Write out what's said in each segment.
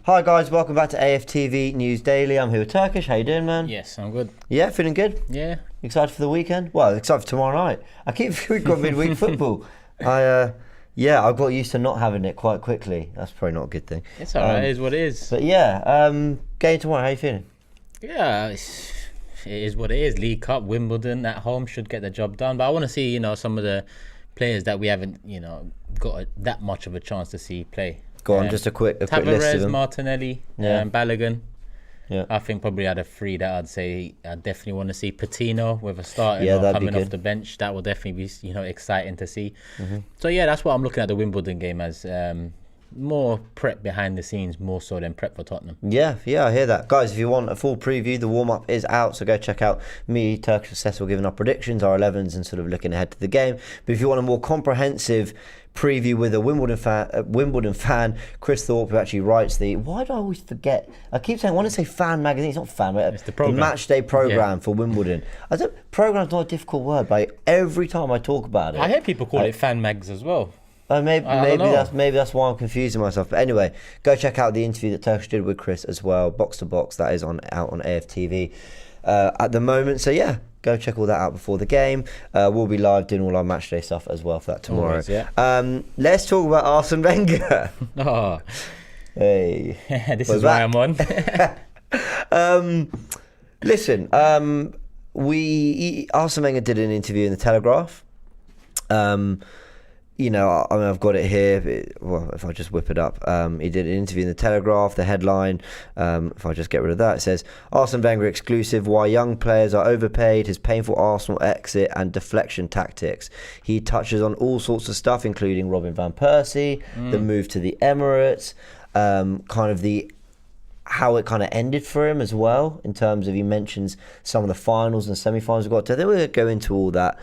Hi guys, welcome back to AFTV News Daily. I'm here with Turkish. How you doing, man? Yes, I'm good. Yeah, feeling good? Yeah. Excited for the weekend? Well, excited for tomorrow night. I keep feeling we've got midweek football. I got used to not having it quite quickly. That's probably not a good thing. It's alright, it is what it is. But yeah, game tomorrow, how you feeling? Yeah, it is what it is. League Cup, Wimbledon at home should get the job done. But I want to see, some of the players that we haven't, got that much of a chance to see play. Go on, just a quick list of Tavares, them. Martinelli, Balogun. Yeah. I think probably out of three that I'd say I definitely want to see Patino with a start coming off the bench. That will definitely be exciting to see. So yeah, that's what I'm looking at the Wimbledon game as. More prep behind the scenes, more so than prep for Tottenham. Yeah, I hear that. Guys, if you want a full preview, the warm-up is out, so go check out me, Turkish and Cecil giving our predictions, our 11s, and sort of looking ahead to the game. But if you want a more comprehensive preview with a Wimbledon fan, Chris Thorpe, who actually writes why do I always forget? I keep saying, I want to say fan magazine, it's not fan, it's the match day program for Wimbledon. Program's not a difficult word, but every time I talk about it. I hear people call it fan mags as well. Maybe that's why I'm confusing myself. But anyway, go check out the interview that Turkish did with Chris as well, box to box. That is out on AFTV at the moment. So yeah, go check all that out before the game. We'll be live doing all our matchday stuff as well for that tomorrow. Always, yeah. Let's talk about Arsene Wenger. Oh, hey, this is why I'm on. Listen, Arsene Wenger did an interview in the Telegraph. I've got it here. Well, if I just whip it up, he did an interview in the Telegraph. The headline, if I just get rid of that, it says Arsene Wenger exclusive: why young players are overpaid, his painful Arsenal exit, and deflection tactics. He touches on all sorts of stuff, including Robin van Persie, the move to the Emirates, how it kind of ended for him as well, in terms of he mentions some of the finals and semi-finals we got to. Then we'll go into all that.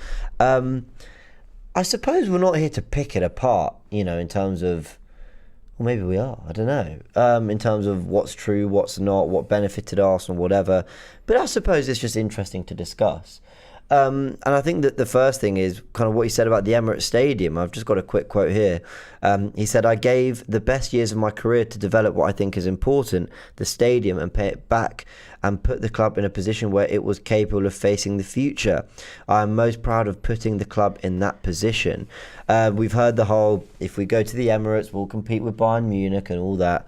I suppose we're not here to pick it apart, in terms of, or maybe we are, I don't know, in terms of what's true, what's not, what benefited Arsenal, whatever. But I suppose it's just interesting to discuss. And I think that the first thing is kind of what he said about the Emirates Stadium. I've just got a quick quote here. He said, I gave the best years of my career to develop what I think is important, the stadium, and pay it back and put the club in a position where it was capable of facing the future. I am most proud of putting the club in that position. We've heard the whole, if we go to the Emirates, we'll compete with Bayern Munich and all that.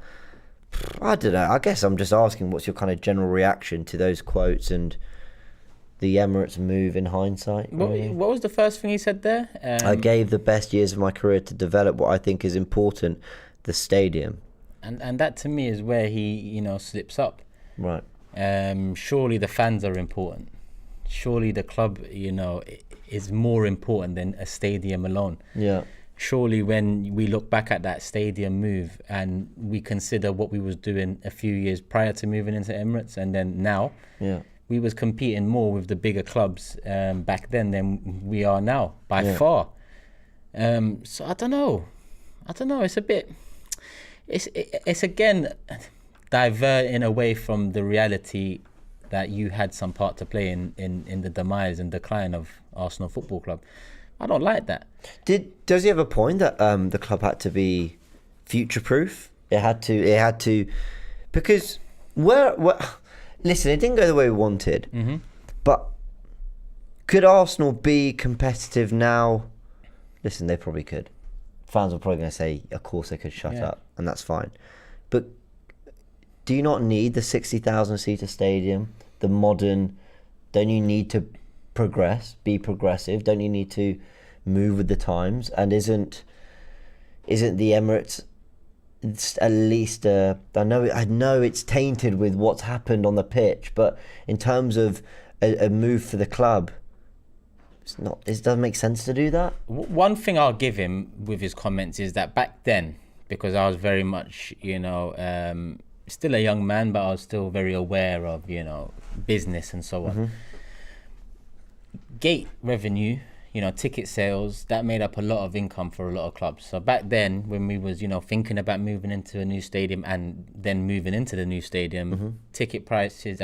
I don't know. I guess I'm just asking, what's your kind of general reaction to those quotes and the Emirates move in hindsight? What was the first thing he said there? I gave the best years of my career to develop what I think is important, the stadium. And that to me is where he, slips up. Right. Surely the fans are important. Surely the club, is more important than a stadium alone. Yeah. Surely when we look back at that stadium move and we consider what we was doing a few years prior to moving into Emirates and then now. Yeah. We was competing more with the bigger clubs back then than we are now, by far. So I don't know. It's a bit. It's again diverting away from the reality that you had some part to play in the demise and decline of Arsenal Football Club. I don't like that. Does he have a point that the club had to be future-proof? It had to, because where. Listen, it didn't go the way we wanted, but could Arsenal be competitive now? Listen, they probably could. Fans are probably going to say, of course they could shut up, and that's fine. But do you not need the 60,000-seater stadium, the modern? Don't you need to be progressive? Don't you need to move with the times? And isn't the Emirates... It's at least I know it's tainted with what's happened on the pitch, but in terms of a move for the club, it doesn't make sense to do that. One thing I'll give him with his comments is that back then, because I was very much still a young man, but I was still very aware of business and so on. Gate revenue, ticket sales, that made up a lot of income for a lot of clubs. So back then, when we was, thinking about moving into a new stadium and then moving into the new stadium, ticket prices,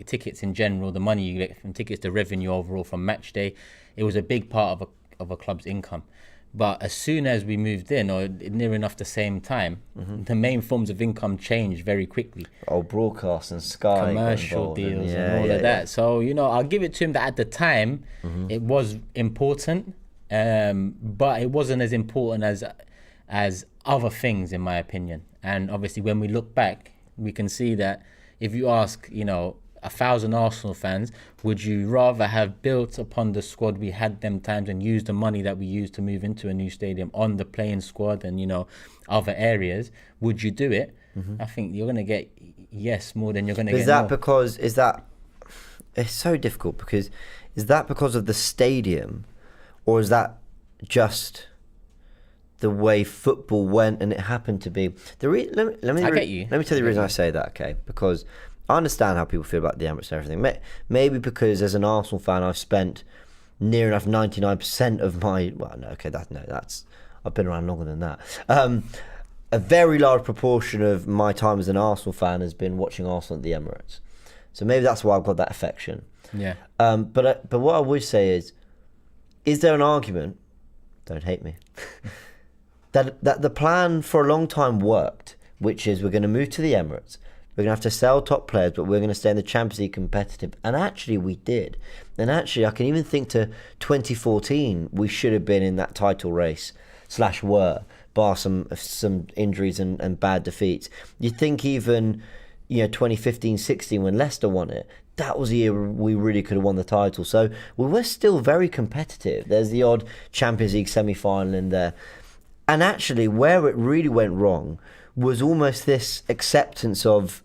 tickets in general, the money you get from tickets, the revenue overall from match day, it was a big part of a club's income. But as soon as we moved in, or near enough the same time, the main forms of income changed very quickly. Broadcast and Sky, commercial deals and all of that. So, I'll give it to him that at the time, it was important, but it wasn't as important as other things, in my opinion. And obviously, when we look back, we can see that if you ask, 1,000 Arsenal fans, would you rather have built upon the squad we had them times and used the money that we used to move into a new stadium on the playing squad and, other areas? Would you do it? I think you're going to get yes more than you're going to get no. It's so difficult because is that because of the stadium, or is that just the way football went and it happened to be? Let me tell you the reason I say that, okay? Because I understand how people feel about the Emirates and everything. Maybe because as an Arsenal fan, I've spent near enough 99% of my... I've been around longer than that. A very large proportion of my time as an Arsenal fan has been watching Arsenal at the Emirates. So maybe that's why I've got that affection. Yeah. But what I would say is there an argument, don't hate me, that the plan for a long time worked, which is we're going to move to the Emirates. We're going to have to sell top players, but we're going to stay in the Champions League competitive. And actually, we did. And actually, I can even think to 2014, we should have been in that title race, / bar some injuries and bad defeats. You think even, 2015-16 when Leicester won it, that was the year we really could have won the title. So we were still very competitive. There's the odd Champions League semi-final in there. And actually, where it really went wrong was almost this acceptance of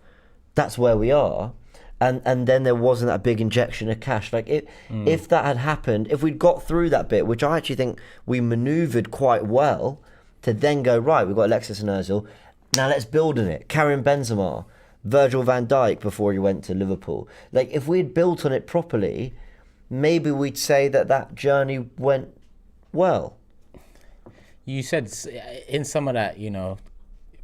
that's where we are, and then there wasn't that big injection of cash. Like if that had happened, if we'd got through that bit, which I actually think we manoeuvred quite well, to then go, right, we've got Alexis and Ozil, now let's build on it. Karim Benzema, Virgil van Dijk before he went to Liverpool. Like if we'd built on it properly, maybe we'd say that journey went well. You said in some of that,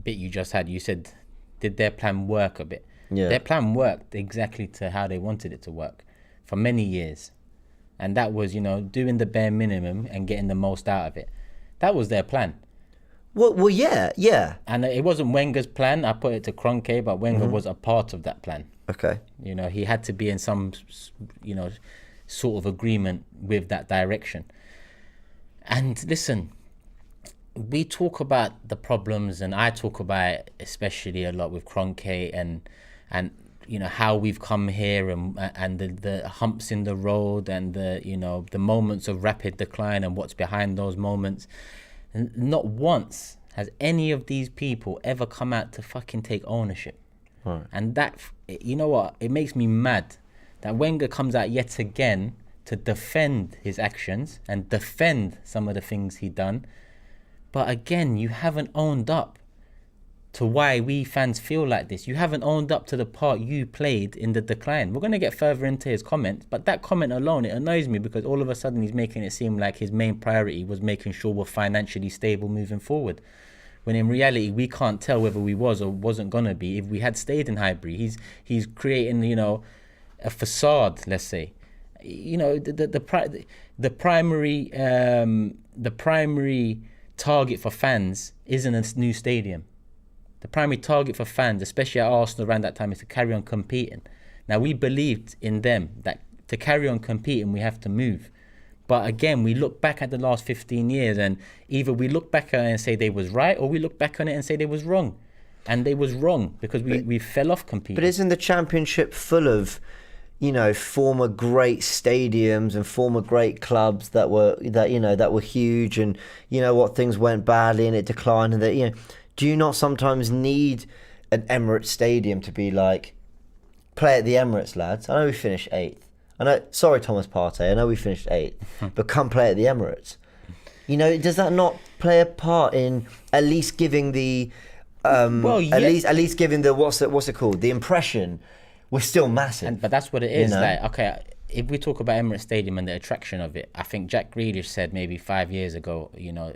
bit you just had, you said, did their plan work a bit? Yeah. Their plan worked exactly to how they wanted it to work for many years. And that was, doing the bare minimum and getting the most out of it. That was their plan. Well, yeah. And it wasn't Wenger's plan. I put it to Kroenke, but Wenger was a part of that plan. Okay. He had to be in some, sort of agreement with that direction. And listen, we talk about the problems, and I talk about it especially a lot with Kroenke and how we've come here and the humps in the road and the moments of rapid decline and what's behind those moments. And not once has any of these people ever come out to fucking take ownership. Right. And that, you know what, it makes me mad that Wenger comes out yet again to defend his actions and defend some of the things he done. But again, you haven't owned up to why we fans feel like this. You haven't owned up to the part you played in the decline. We're going to get further into his comments, but that comment alone, it annoys me because all of a sudden he's making it seem like his main priority was making sure we're financially stable moving forward. When in reality, we can't tell whether we was or wasn't going to be if we had stayed in Highbury. He's creating, a facade, let's say. The primary target for fans isn't a new stadium. The primary target for fans, especially at Arsenal around that time, is to carry on competing. Now, we believed in them that to carry on competing, we have to move. But again, we look back at the last 15 years and either we look back at it and say they was right, or we look back on it and say they was wrong. And they was wrong because we fell off competing. But isn't the Championship full of, former great stadiums and former great clubs that were huge, and things went badly and it declined, and do you not sometimes need an Emirates stadium to be like, play at the Emirates, lads? I know we finished 8th. Sorry, Thomas Partey, I know we finished 8th, but come play at the Emirates. Does that not play a part in at least giving the at least giving the what's it called, the impression we're still massive? But that's what it is. Like, okay, if we talk about Emirates Stadium and the attraction of it, I think Jack Grealish said maybe 5 years ago,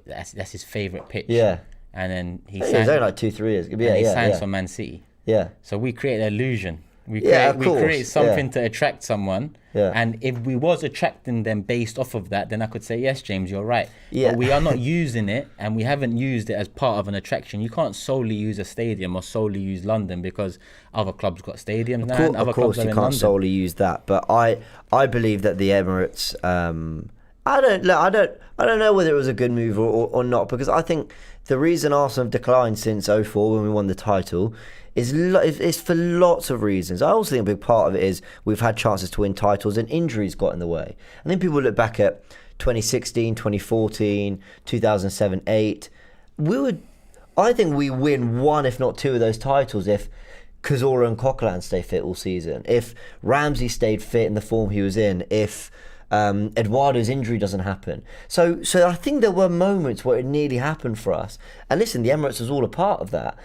that's his favourite pitch. Yeah. And then he signed. It was only like 2-3 years. He signed for Man City. Yeah. So we created an illusion We of course, create something to attract someone. Yeah. And if we was attracting them based off of that, then I could say, yes, James, you're right. Yeah. But we are not using it, and we haven't used it as part of an attraction. You can't solely use a stadium or solely use London because other clubs got stadiums now. And other of course, clubs are you in can't London. solely use that. But I believe that the Emirates. I don't know whether it was a good move or not, because I think the reason Arsenal have declined since 2004 when we won the title is for lots of reasons. I also think a big part of it is we've had chances to win titles and injuries got in the way. I think people look back at 2016, 2014, 2007, 8. I think we win one, if not two, of those titles if Cazorla and Coquelin stay fit all season, if Ramsey stayed fit in the form he was in, if Eduardo's injury doesn't happen. So I think there were moments where it nearly happened for us. And listen, the Emirates was all a part of that.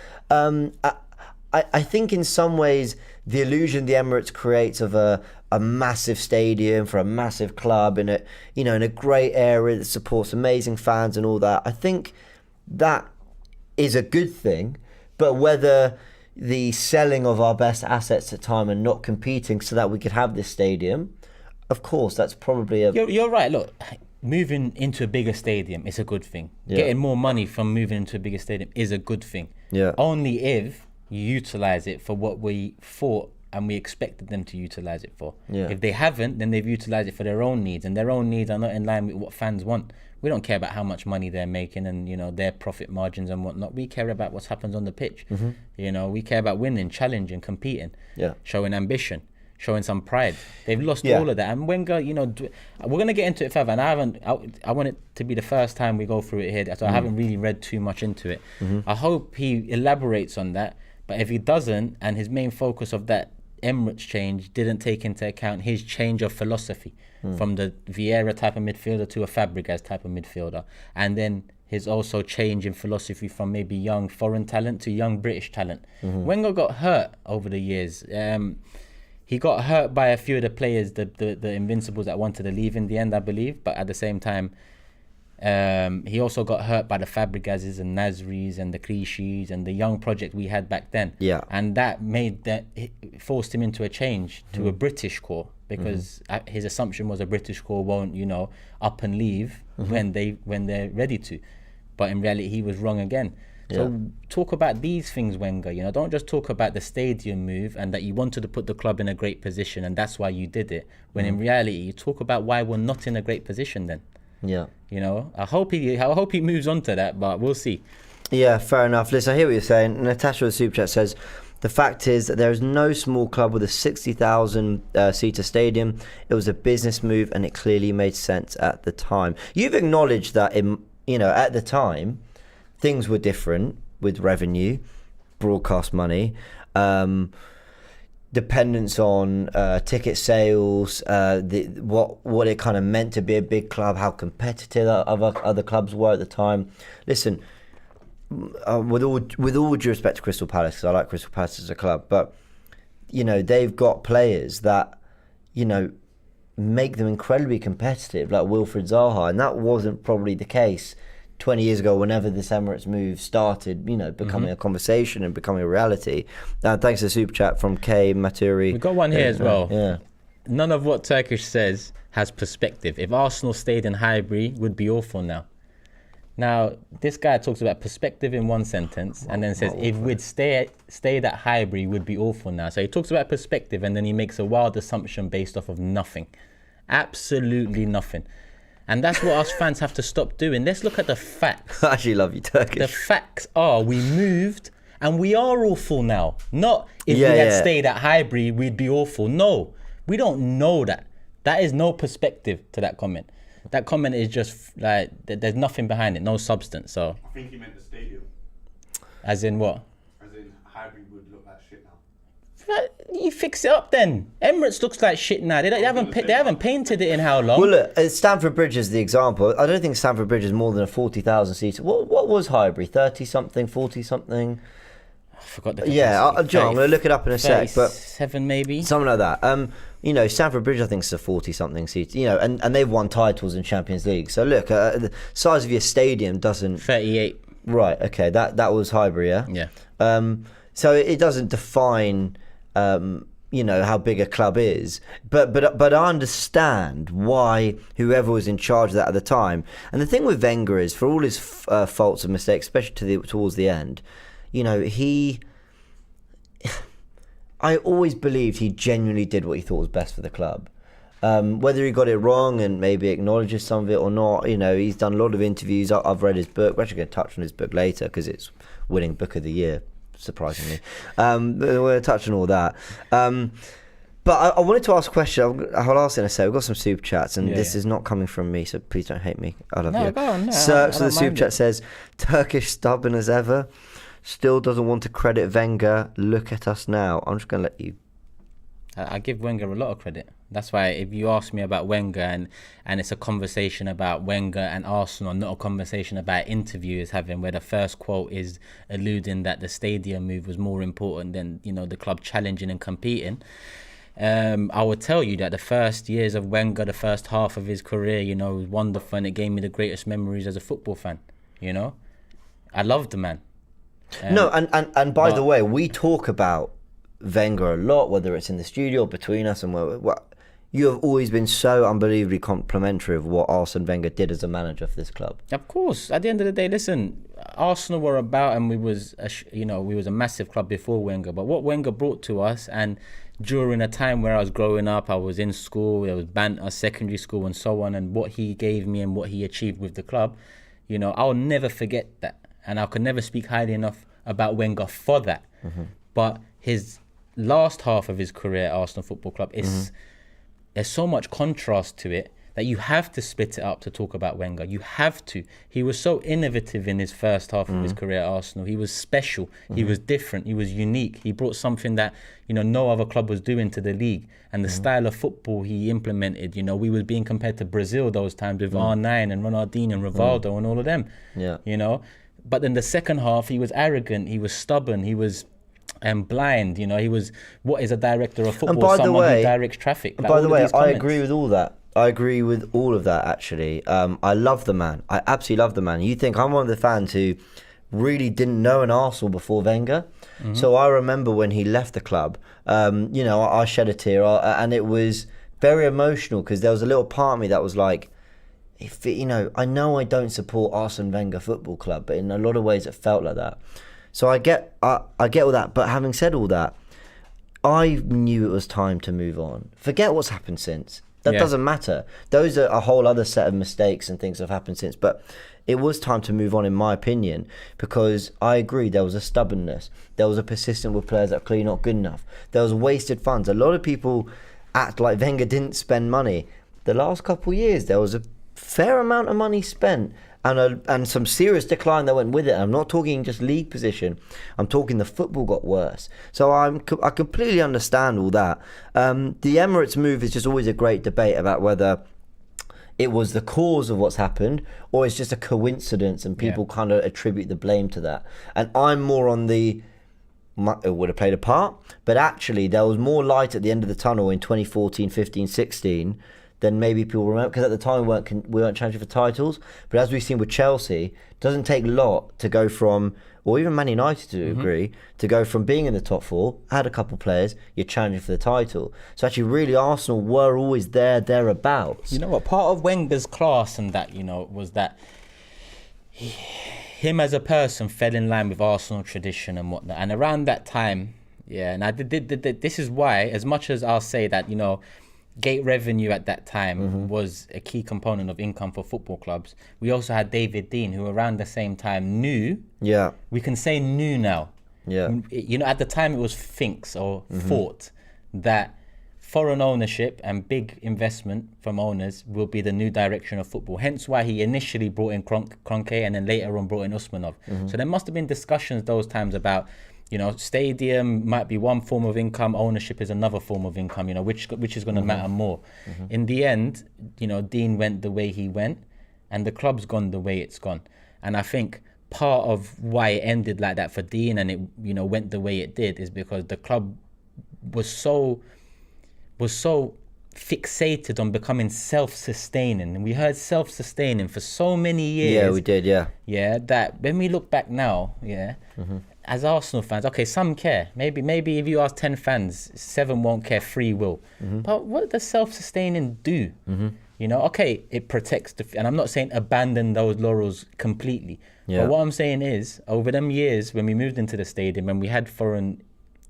I think in some ways the illusion the Emirates creates of a massive stadium for a massive club in a great area that supports amazing fans and all that, I think that is a good thing. But whether the selling of our best assets at time and not competing so that we could have this stadium, of course, that's probably You're right. Look, moving into a bigger stadium is a good thing. Yeah. Getting more money from moving into a bigger stadium is a good thing. Yeah. Only if you utilize it for what we thought and we expected them to utilize it for. Yeah. If they haven't, then they've utilized it for their own needs, and their own needs are not in line with what fans want. We don't care about how much money they're making and their profit margins and whatnot. We care about what happens on the pitch. Mm-hmm. We care about winning, challenging, competing, showing ambition, showing some pride. They've lost all of that. And Wenger, we're going to get into it further. And I want it to be the first time we go through it here. So I haven't really read too much into it. Mm-hmm. I hope he elaborates on that. But if he doesn't, and his main focus of that Emirates change didn't take into account his change of philosophy from the Vieira type of midfielder to a Fabregas type of midfielder, and then his also change in philosophy from maybe young foreign talent to young British talent. Mm-hmm. Wenger got hurt over the years. He got hurt by a few of the players, the Invincibles that wanted to leave in the end, I believe. But at the same time, he also got hurt by the Fabregases and Nasris and the Clichy and the young project we had back then. Yeah. And that forced him into a change to a British core, because his assumption was a British core won't, up and leave when they're ready to. But in reality, he was wrong again. So talk about these things, Wenger. Don't just talk about the stadium move and that you wanted to put the club in a great position and that's why you did it. When in reality, you talk about why we're not in a great position then. Yeah. I hope he moves on to that, but we'll see. Yeah, fair enough. Listen, I hear what you're saying. Natasha with the Super Chat says, the fact is that there is no small club with a 60,000 seater stadium. It was a business move and it clearly made sense at the time. You've acknowledged that at the time things were different with revenue, broadcast money, dependence on ticket sales, what it kind of meant to be a big club, how competitive other clubs were at the time. Listen, with all due respect to Crystal Palace, because I like Crystal Palace as a club, but they've got players that make them incredibly competitive, like Wilfred Zaha, and that wasn't probably the case 20 years ago, whenever this Emirates move started, becoming a conversation and becoming a reality. Thanks to the super chat from K Maturi. We've got one here as well. Yeah. None of what Turkish says has perspective. If Arsenal stayed in Highbury, would be awful now. Now, this guy talks about perspective in one sentence and then says, if we'd stayed at Highbury, would be awful now. So he talks about perspective and then he makes a wild assumption based off of nothing. Absolutely nothing. And that's what us fans have to stop doing. Let's look at the facts. I actually love you, Turkish. The facts are we moved and we are awful now. Not if we had stayed at Highbury, we'd be awful. No, we don't know that. That is no perspective to that comment. That comment is just like, there's nothing behind it, no substance. So I think he meant the stadium. As in what? As in Highbury would look like shit now. You fix it up then. Emirates looks like shit now. They haven't painted it in how long? Well, look, Stamford Bridge is the example. I don't think Stamford Bridge is more than a 40,000 seater. What was Highbury? 30 something, 40 something? I forgot the capacity. Yeah, John, I'm going to look it up in a sec. But 7 maybe? Something like that. Stamford Bridge I think is a 40 something seat. And they've won titles in Champions League. So look, the size of your stadium doesn't. 38. Right. Okay. That was Highbury. Yeah. Yeah. So it doesn't define you know, how big a club is, but I understand why whoever was in charge of that at the time. And the thing with Wenger is, for all his faults and mistakes, especially towards the end, you know, I always believed he genuinely did what he thought was best for the club. Whether he got it wrong and maybe acknowledges some of it or not, you know, he's done a lot of interviews. I've read his book. We're actually going to touch on his book later because it's winning Book of the Year, surprisingly. We're going to touch on all that. But I wanted to ask a question. I'll ask it in a second. We've got some super chats, and this is not coming from me, so please don't hate me. I love you. Go on, no, So the super chat says, Turkish stubborn as ever, still doesn't want to credit Wenger. Look at us now. I'm just going to let you. I give Wenger a lot of credit. That's why if you ask me about Wenger and it's a conversation about Wenger and Arsenal, not a conversation about interviewers having, where the first quote is alluding that the stadium move was more important than, you know, the club challenging and competing. I would tell you that the first years of Wenger, the first half of his career, you know, was wonderful, and it gave me the greatest memories as a football fan. You know, I loved the man. No, and by the way, we talk about Wenger a lot, whether it's in the studio or between us, and you have always been so unbelievably complimentary of what Arsene Wenger did as a manager for this club. Of course, at the end of the day, listen, Arsenal were about, and we was a massive club before Wenger. But what Wenger brought to us, and during a time where I was growing up, I was in school, there was banter, secondary school, and so on, and what he gave me and what he achieved with the club, you know, I'll never forget that, and I could never speak highly enough about Wenger for that. Mm-hmm. But his last half of his career at Arsenal Football Club is there's so much contrast to it that you have to split it up to talk about Wenger. You have to. He was so innovative in his first half of his career at Arsenal. He was special. He was different. He was unique. He brought something that, you know, no other club was doing to the league. And the style of football he implemented, you know, we were being compared to Brazil those times with R9 and Ronaldinho and Rivaldo and all of them. Yeah. You know, but in the second half, he was arrogant. He was stubborn. He was blind, you know. He was, what is a director of football? Someone who directs traffic. Like, by the way, I agree with all that. I agree with all of that, actually. I love the man. I absolutely love the man. You think I'm one of the fans who really didn't know an Arsenal before Wenger. Mm-hmm. So I remember when he left the club, you know, I shed a tear, and it was very emotional because there was a little part of me that was like, if it, you know I don't support Arsene Wenger Football Club, but in a lot of ways it felt like that. So I get all that, but having said all that, I knew it was time to move on. Forget what's happened since. That doesn't matter. Those are a whole other set of mistakes and things that have happened since. But it was time to move on, in my opinion, because I agree there was a stubbornness. There was a persistence with players that are clearly not good enough. There was wasted funds. A lot of people act like Wenger didn't spend money. The last couple of years, there was a fair amount of money spent, and some serious decline that went with it. I'm not talking just league position. I'm talking the football got worse. So I completely understand all that. The Emirates move is just always a great debate about whether it was the cause of what's happened or it's just a coincidence and people kind of attribute the blame to that. And I'm more on it would have played a part, but actually there was more light at the end of the tunnel in 2014, 15, 16 than maybe people remember, because at the time we weren't challenging for titles. But as we've seen with Chelsea, it doesn't take a lot to go from, or even Man United to agree, to go from being in the top four, had a couple of players, you're challenging for the title. So actually really Arsenal were always thereabouts. You know what, part of Wenger's class and that, you know, was that him as a person fell in line with Arsenal tradition and whatnot. And around that time, and I did this is why, as much as I'll say that, you know, gate revenue at that time was a key component of income for football clubs. We also had David Dean, who around the same time knew. Yeah. We can say knew now. Yeah. You know, at the time it was thinks or thought that foreign ownership and big investment from owners will be the new direction of football. Hence why he initially brought in Kroenke and then later on brought in Usmanov. So there must have been discussions those times about, you know, stadium might be one form of income, ownership is another form of income, you know, which is going to matter more. In the end, you know, Dean went the way he went and the club's gone the way it's gone. And I think part of why it ended like that for Dean and it, you know, went the way it did is because the club was so fixated on becoming self-sustaining. And we heard self-sustaining for so many years. Yeah, we did, yeah. Yeah, that when we look back now, as Arsenal fans, okay, some care. Maybe if you ask 10 fans, 7 won't care, 3 will. But what does self-sustaining do? You know, okay, it protects and I'm not saying abandon those laurels completely. Yeah. But what I'm saying is, over them years when we moved into the stadium, when we had foreign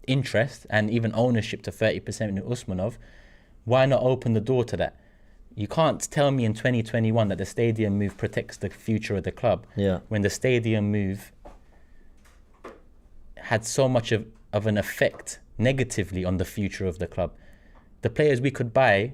interest and even ownership to 30% in Usmanov, why not open the door to that? You can't tell me in 2021 that the stadium move protects the future of the club. Yeah. When the stadium move had so much of an effect negatively on the future of the club. The players we could buy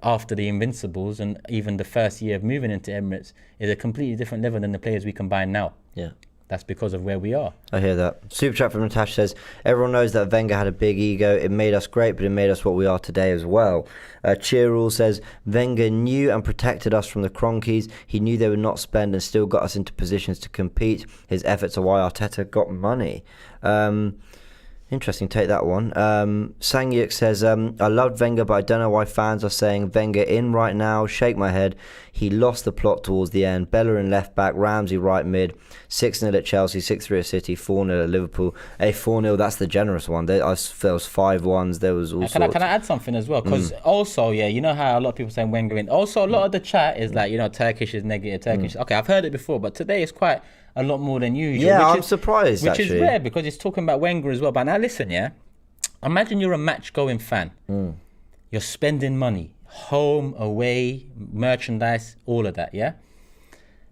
after the Invincibles and even the first year of moving into Emirates is a completely different level than the players we can buy now. Yeah. That's because of where we are. I hear that. Super chat from Natasha says, everyone knows that Wenger had a big ego. It made us great, but it made us what we are today as well. Cheerall says, Wenger knew and protected us from the Cronkies. He knew they would not spend and still got us into positions to compete. His efforts are why Arteta got money. Interesting, take that one. Sangyuk says, I loved Wenger, but I don't know why fans are saying Wenger in right now. Shake my head. He lost the plot towards the end. Bellerin left back, Ramsey right mid, 6-0 at Chelsea, 6-3 at City, 4-0 at Liverpool. 4-0, that's the generous one. There was 5-1s, there was all sorts. Can I add something as well? Because also, yeah, you know how a lot of people say Wenger in. Also, a lot of the chat is like, you know, Turkish is negative, Turkish. Okay, I've heard it before, but today it's quite a lot more than usual. Yeah, I'm surprised, which actually. Which is rare because it's talking about Wenger as well. But now listen, yeah. Imagine you're a match-going fan. You're spending money, home, away, merchandise, all of that, yeah?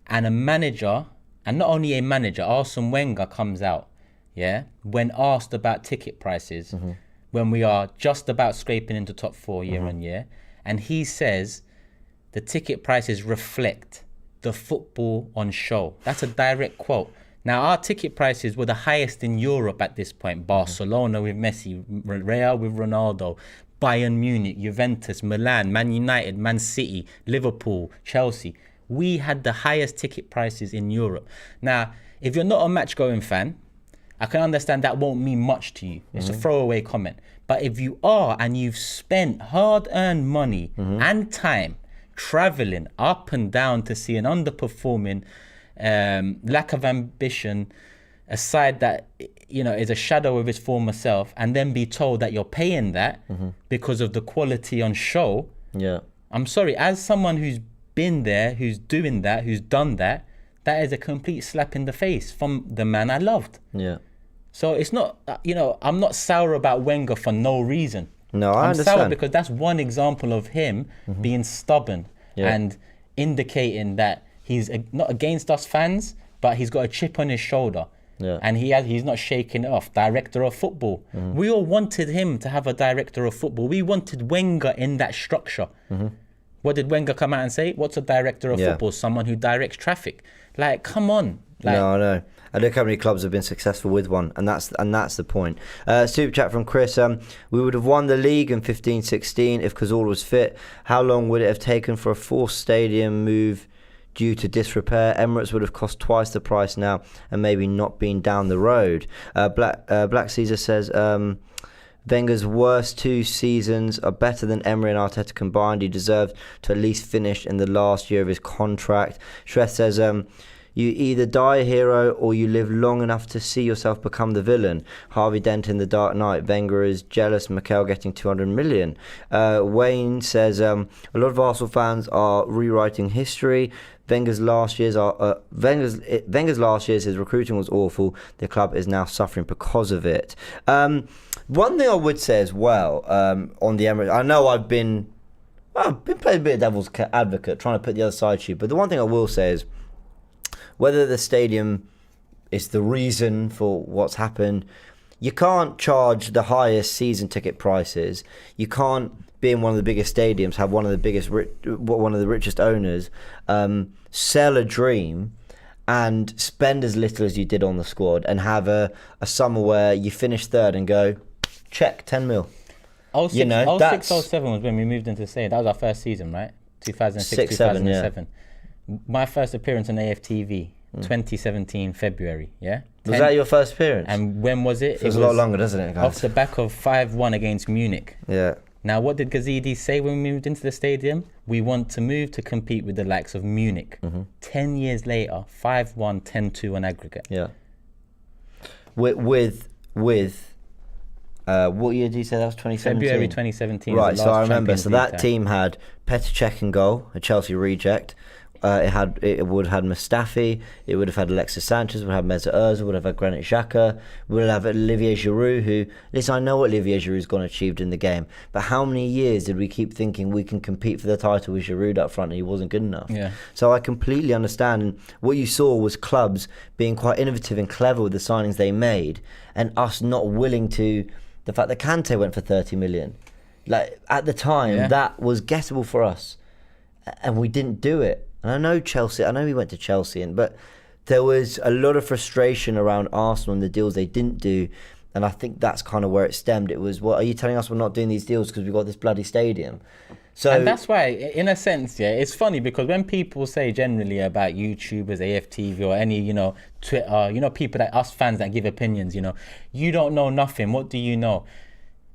And a manager, and not only a manager, Arsene Wenger comes out, yeah? When asked about ticket prices, when we are just about scraping into top 4 year on year, and he says the ticket prices reflect the football on show. That's a direct quote. Now, our ticket prices were the highest in Europe at this point. Barcelona with Messi, Real with Ronaldo, Bayern Munich, Juventus, Milan, Man United, Man City, Liverpool, Chelsea. We had the highest ticket prices in Europe. Now, if you're not a match-going fan, I can understand that won't mean much to you. It's a throwaway comment. But if you are and you've spent hard-earned money and time traveling up and down to see an underperforming, lack of ambition, a side that, you know, is a shadow of its former self, and then be told that you're paying that because of the quality on show. Yeah. I'm sorry, as someone who's been there, who's doing that, who's done that, that is a complete slap in the face from the man I loved. Yeah. So it's not, you know, I'm not sour about Wenger for no reason. No, I understand. I'm sour because that's one example of him being stubborn and indicating that he's not against us fans, but he's got a chip on his shoulder. Yeah. And he's not shaking it off. Director of football. We all wanted him to have a director of football. We wanted Wenger in that structure. What did Wenger come out and say? What's a director of football? Someone who directs traffic. Like, come on. Like, no, I know. I look how many clubs have been successful with one, and that's the point. Super chat from Chris. We would have won the league in 15-16 if Cazorla was fit. How long would it have taken for a forced stadium move due to disrepair? Emirates would have cost twice the price now, and maybe not been down the road. Black Caesar says Wenger's worst 2 seasons are better than Emery and Arteta combined. He deserved to at least finish in the last year of his contract. Shreth says, you either die a hero or you live long enough to see yourself become the villain. Harvey Dent in The Dark Knight. Wenger is jealous. Mikel getting 200 million. Wayne says, a lot of Arsenal fans are rewriting history. Wenger's last years, his recruiting was awful. The club is now suffering because of it. One thing I would say as well, on the Emirates, I know I've been playing a bit of devil's advocate, trying to put the other side to you, but the one thing I will say is, whether the stadium is the reason for what's happened, you can't charge the highest season ticket prices. You can't be in one of the biggest stadiums, have one of the richest owners, sell a dream and spend as little as you did on the squad, and have a summer where you finish third and go, check, 10 mil. 06, 07 was when we moved into the stadium. That was our first season, right? 2006, 2007. My first appearance on AFTV, 2017 February, yeah? Was that your first appearance? And when was it? It was a lot longer, doesn't it, guys? Off the back of 5-1 against Munich. Yeah. Now, what did Gazidi say when we moved into the stadium? We want to move to compete with the likes of Munich. 10 years later, 5-1, 10-2 on aggregate. Yeah. with what year did you say that was? 2017. February 2017. Right, was the so last I remember. Champions So League that tie. team had Petr Cech in goal, a Chelsea reject. It would have had Mustafi. It would have had Alexis Sanchez. Would have Mesut Ozil. Would have had Granit Xhaka. Would have had Olivier Giroud. Who, listen, I know what Olivier Giroud's gone and achieved in the game, but how many years did we keep thinking we can compete for the title with Giroud up front, and he wasn't good enough? Yeah. So I completely understand. And what you saw was clubs being quite innovative and clever with the signings they made, and us not willing to. The fact that Kante went for 30 million, like at the time, that was gettable for us, and we didn't do it. And I know Chelsea. I know we went to Chelsea, but there was a lot of frustration around Arsenal and the deals they didn't do, and I think that's kind of where it stemmed. It was, "What are you telling us we're not doing these deals because we've got this bloody stadium?" So, and that's why, in a sense, it's funny because when people say generally about YouTubers, AFTV, or any, Twitter, people that us fans that give opinions, you don't know nothing. What do you know?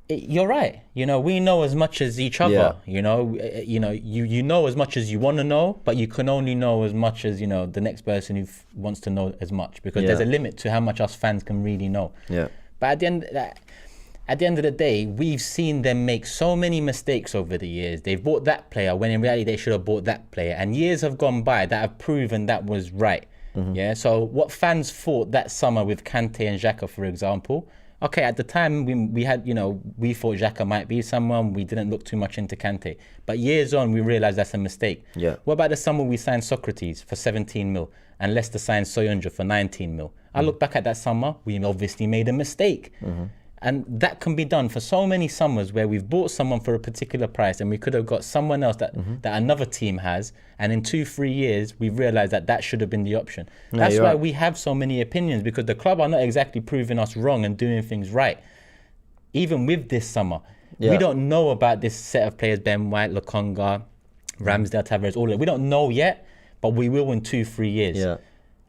You're right. We know as much as each other. You know as much as you want to know, but you can only know as much as the next person who wants to know as much, because there's a limit to how much us fans can really know. Yeah. But at the end of the day, we've seen them make so many mistakes over the years. They've bought that player when in reality they should have bought that player, and years have gone by that have proven that was right. Yeah. So what fans thought that summer with Kante and Xhaka, for example. Okay, at the time we had, we thought Xhaka might be someone. We didn't look too much into Kante. But years on, we realised that's a mistake. Yeah. What about the summer we signed Socrates for 17 mil and Leicester signed Soyuncu for 19 mil? I look back at that summer, we obviously made a mistake. And that can be done for so many summers where we've bought someone for a particular price and we could have got someone else that another team has, and in 2-3 years we've realised that should have been the option. That's why we have so many opinions, because the club are not exactly proving us wrong and doing things right. Even with this summer, we don't know about this set of players: Ben White, Lokonga, Ramsdale, Tavares, all of it. We don't know yet, but we will in 2-3 years. Yeah.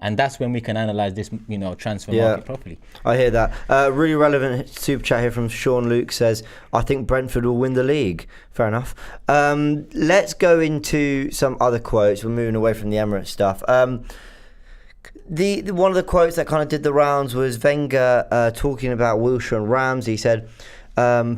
And that's when we can analyse this, transfer market properly. I hear that. Really relevant super chat here from Sean Luke says, I think Brentford will win the league. Fair enough. Let's go into some other quotes. We're moving away from the Emirates stuff. The one of the quotes that kind of did the rounds was Wenger talking about Wilshere and Ramsey. He said,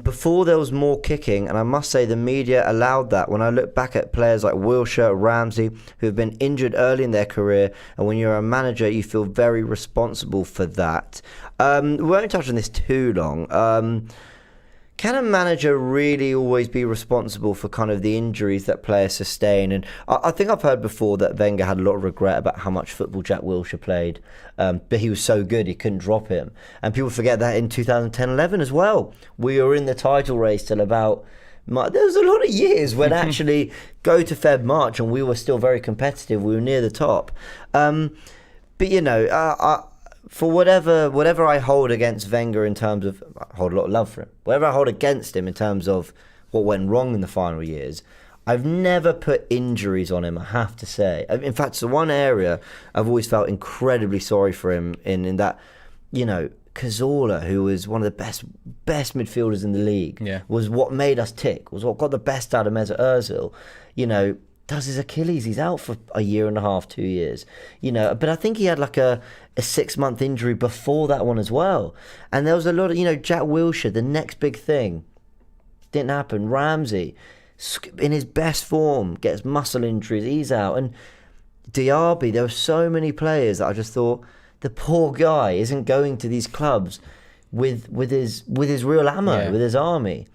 before there was more kicking, and I must say the media allowed that. When I look back at players like Wilshere, Ramsey, who have been injured early in their career, and when you're a manager, you feel very responsible for that. We won't touch on this too long. Can a manager really always be responsible for kind of the injuries that players sustain? And I think I've heard before that Wenger had a lot of regret about how much football Jack Wilshere played, but he was so good he couldn't drop him. And people forget that in 2010-11 as well, we were in the title race till about... There was a lot of years when actually go to Feb, March, and we were still very competitive. We were near the top. But, for whatever I hold against Wenger in terms of, I hold a lot of love for him. Whatever I hold against him in terms of what went wrong in the final years, I've never put injuries on him, I have to say. In fact, it's the one area I've always felt incredibly sorry for him in that, Cazorla, who was one of the best midfielders in the league, was what made us tick, was what got the best out of Mesut Ozil. Does his Achilles, he's out for a year and a half, 2 years. But I think he had like a 6-month injury before that one as well. And there was a lot of, Jack Wilshere, the next big thing. Didn't happen. Ramsey, in his best form, gets muscle injuries, he's out. And Diaby, there were so many players that I just thought, the poor guy isn't going to these clubs with his real ammo, with his army.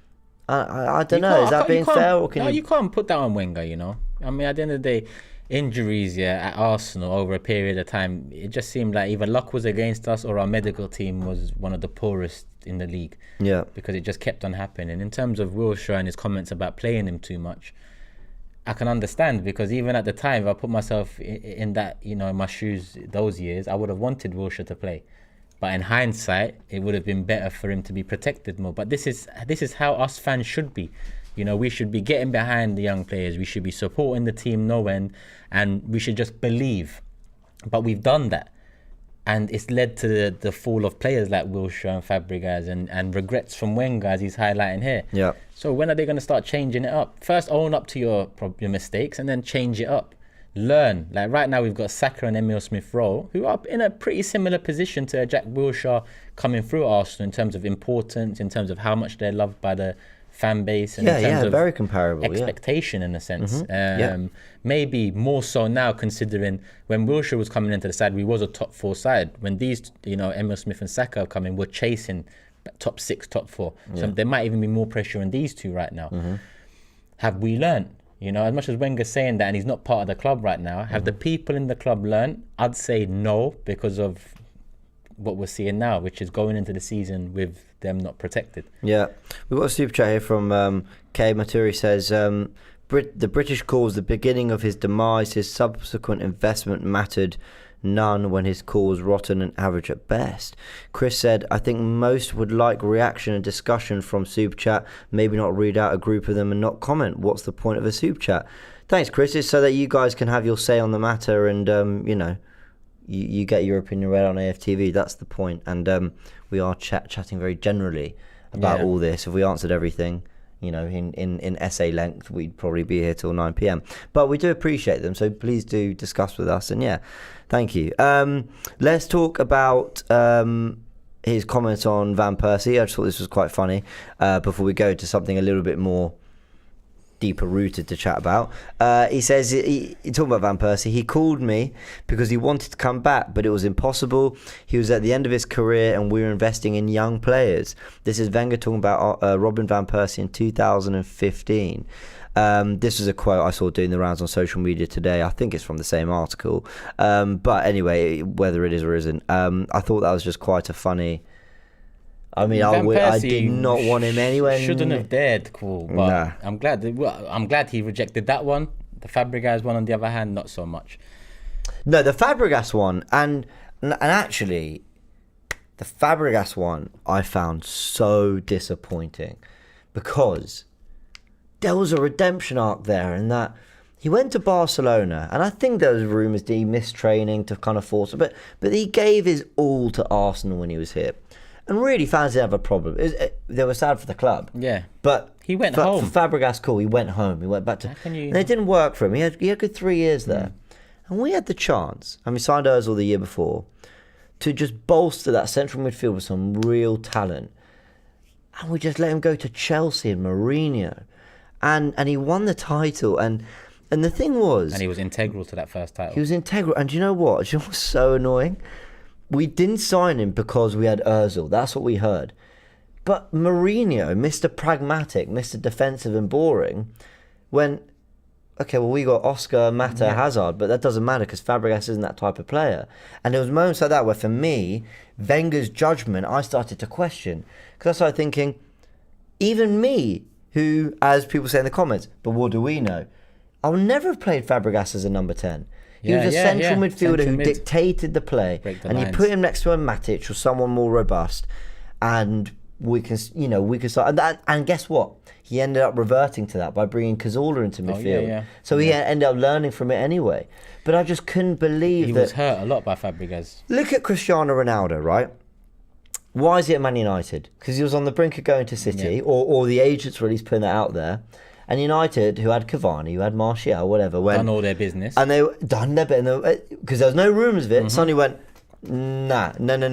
I don't know. Is that being fair? Or you can't put that on Wenger, I mean, at the end of the day, injuries at Arsenal over a period of time, it just seemed like either luck was against us or our medical team was one of the poorest in the league. Yeah. Because it just kept on happening. In terms of Wilshere and his comments about playing him too much, I can understand, because even at the time, if I put myself in that, in my shoes those years, I would have wanted Wilshere to play. But in hindsight, it would have been better for him to be protected more. But this is how us fans should be. We should be getting behind the young players. We should be supporting the team no end, and we should just believe. But we've done that, and it's led to the fall of players like Wilshere and Fabregas, and regrets from Wenger, as he's highlighting here. Yeah. So when are they going to start changing it up? First, own up to your mistakes, and then change it up. learn. Like right now, we've got Saka and Emile Smith-Rowe, who are in a pretty similar position to Jack Wilshere coming through Arsenal in terms of importance, in terms of how much they're loved by the fan base, and in terms of very comparable expectation in a sense. Maybe more so now, considering when Wilshere was coming into the side, we was a top 4 side. When these, Emile Smith and Saka have come in, we're chasing top 6, top 4. So there might even be more pressure on these two right now. Have we learned? As much as Wenger's saying that, and he's not part of the club right now, have the people in the club learned? I'd say no, because of what we're seeing now, which is going into the season with them not protected. Yeah, we've got a super chat here from Kay Maturi. Says the British call was the beginning of his demise. His subsequent investment mattered none when his call was rotten and average at best. Chris said, I think most would like reaction and discussion from super chat, maybe not read out a group of them and not comment. What's the point of a super chat? Thanks, Chris. It's so that you guys can have your say on the matter, and you get your opinion read on AFTV. That's the point. And we are chatting very generally about all this. If we answered everything, in essay length, we'd probably be here till 9 p.m. But we do appreciate them, so please do discuss with us. And thank you. Let's talk about his comments on Van Persie. I just thought this was quite funny before we go to something a little bit more deeper rooted to chat about. He says, he talking about Van Persie, he called me because he wanted to come back, but it was impossible. He was at the end of his career and we were investing in young players. This is Wenger talking about Robin Van Persie in 2015. This is a quote I saw doing the rounds on social media today. I think it's from the same article. But anyway, whether it is or isn't, I thought that was just quite a funny... I mean, I did not want him anywhere. Shouldn't have dared call, but I'm glad he rejected that one. The Fabregas one, on the other hand, not so much. No, the Fabregas one, and actually, the Fabregas one I found so disappointing because there was a redemption arc there, in that he went to Barcelona, and I think there was rumours that he missed training to kind of force it, but he gave his all to Arsenal when he was here. And really, fans didn't have a problem. They were sad for the club. Yeah. But he went home. For Fabregas, cool. He went home. He went back to... And it didn't work for him. He had a good 3 years there. And we had the chance, and we signed Ozil the year before, to just bolster that central midfield with some real talent. And we just let him go to Chelsea and Mourinho. And he won the title. And the thing was... And he was integral to that first title. He was integral. And do you know what? Do you know what's so annoying? We didn't sign him because we had Ozil. That's what we heard. But Mourinho, Mr. Pragmatic, Mr. Defensive and boring, went, okay, well, we got Oscar, Mata, Hazard, but that doesn't matter because Fabregas isn't that type of player. And there was moments like that where, for me, Wenger's judgment, I started to question. Because I started thinking, even me, who, as people say in the comments, but what do we know? I would never have played Fabregas as a number 10. He was a central midfielder who dictated the play, and you put him next to a Matic or someone more robust, and we can start. And guess what? He ended up reverting to that by bringing Cazorla into midfield. So he ended up learning from it anyway. But I just couldn't believe he was hurt a lot by Fabregas. Look at Cristiano Ronaldo, right? Why is he at Man United? Because he was on the brink of going to City, or the agents were at least putting that out there. And United, who had Cavani, who had Martial, whatever, done all their business, and they done their bit, because there was no rumours of it. Suddenly went, no,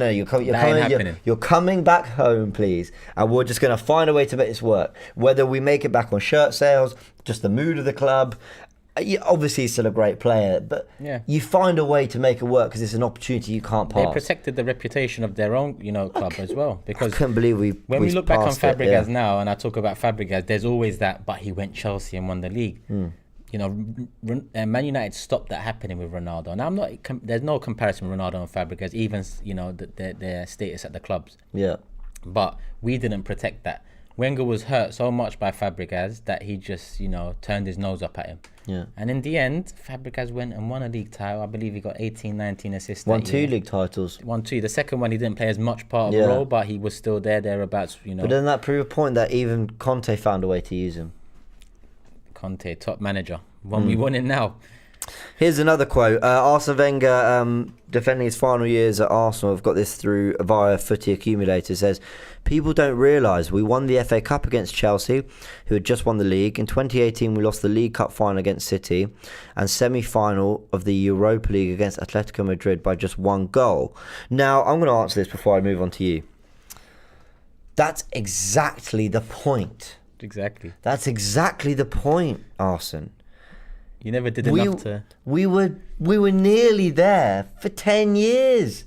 you're coming back home, please, and we're just going to find a way to make this work. Whether we make it back on shirt sales, just the mood of the club. Obviously, he's still a great player, but you find a way to make it work because it's an opportunity you can't pass. They protected the reputation of their own, club as well. Because I couldn't believe when we look back on Fabregas now, and I talk about Fabregas, there's always that. But he went Chelsea and won the league. Man United stopped that happening with Ronaldo. Now there's no comparison with Ronaldo and Fabregas, even their status at the clubs. Yeah, but we didn't protect that. Wenger was hurt so much by Fabregas that he just, turned his nose up at him. Yeah. And in the end, Fabregas went and won a league title. I believe he got 18, 19 assists. Won 2 league titles. Won 2. The second one, he didn't play as much part of the role, but he was still thereabouts, But doesn't that prove a point that even Conte found a way to use him? Conte, top manager. We won it now. Here's another quote. Arsene Wenger, defending his final years at Arsenal, I've got this through via Footy Accumulator, says, people don't realise we won the FA Cup against Chelsea, who had just won the league. In 2018, we lost the League Cup final against City and semi-final of the Europa League against Atletico Madrid by just one goal. Now, I'm going to answer this before I move on to you. That's exactly the point. Exactly. That's exactly the point, Arsene. You never did enough to... We were nearly there for 10 years.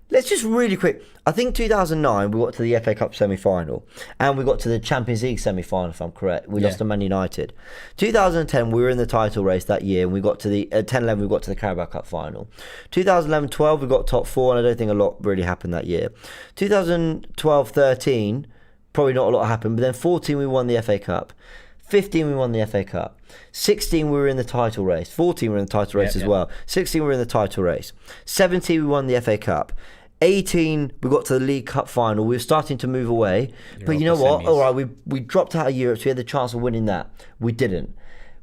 Let's just really quick. I think 2009 we got to the FA Cup semi-final and we got to the Champions League semi-final, if I'm correct. We lost to Man United. 2010 we were in the title race that year and we got to the 10-11 we got to the Carabao Cup final. 2011-12 we got top 4 and I don't think a lot really happened that year. 2012-13 probably not a lot happened, but then 14 we won the FA Cup. 15 we won the FA Cup. 16 we were in the title race. 14 we were in the title race as well. 16 we were in the title race. 17 we won the FA Cup. 18 we got to the League Cup final. We were starting to move away. But you know what? All right, we dropped out of Europe, so we had the chance of winning that. We didn't.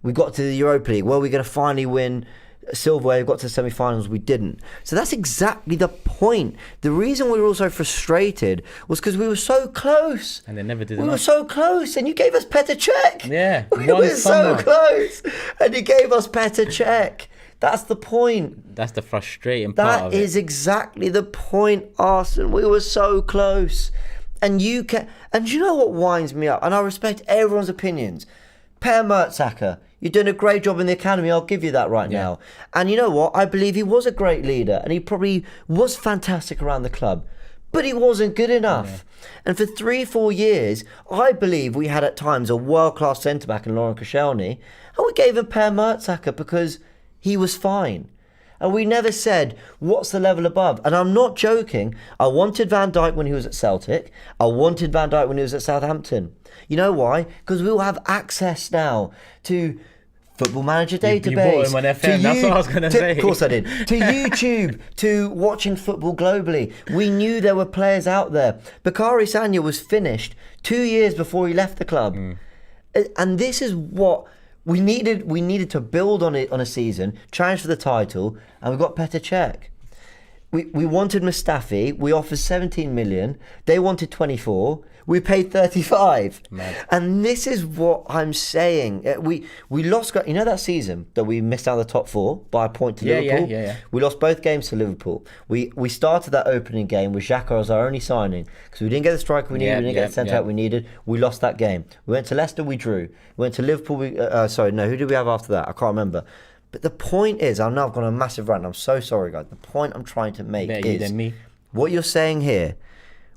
We got to the Europa League. Well, we're going to finally win silverware. We got to the semi-finals. We didn't. So that's exactly the point. The reason we were all so frustrated was because we were so close. And they never did We were so close, and you gave us Petr Cech. Yeah. We were so close, and you gave us Petr Cech. That's the point. That's the frustrating part of it. That is exactly the point, Arsene. We were so close. And you know what winds me up? And I respect everyone's opinions. Pierre-Emerick, you're doing a great job in the academy. I'll give you that right now. And you know what? I believe he was a great leader. And he probably was fantastic around the club. But he wasn't good enough. Yeah. And for 3-4 years, I believe we had at times a world-class centre-back in Laurent Koscielny. And we gave him Pierre-Emerick because he was fine. And we never said, what's the level above? And I'm not joking. I wanted Van Dijk when he was at Celtic. I wanted Van Dijk when he was at Southampton. You know why? Because we will have access now to Football Manager database. You bought him on FM, that's what I was going to say. Of course I did. To YouTube, to watching football globally. We knew there were players out there. Bakary Sagna was finished 2 years before he left the club. And this is what... We needed to build on it on a season, challenge for the title, and we got Petr Cech. We wanted Mustafi. We offered 17 million. They wanted 24. We paid 35. Man. And this is what I'm saying. We lost. You know that season that we missed out of the top 4 by a point to Liverpool? Yeah. We lost both games to Liverpool. We started that opening game with Xhaka as our only signing because we didn't get the striker we needed. We didn't get the centre out we needed. We lost that game. We went to Leicester. We drew. We went to Liverpool. Who did we have after that? I can't remember. But the point is, I know I've gone on a massive rant. I'm so sorry, guys. The point I'm trying to make is what you're saying here.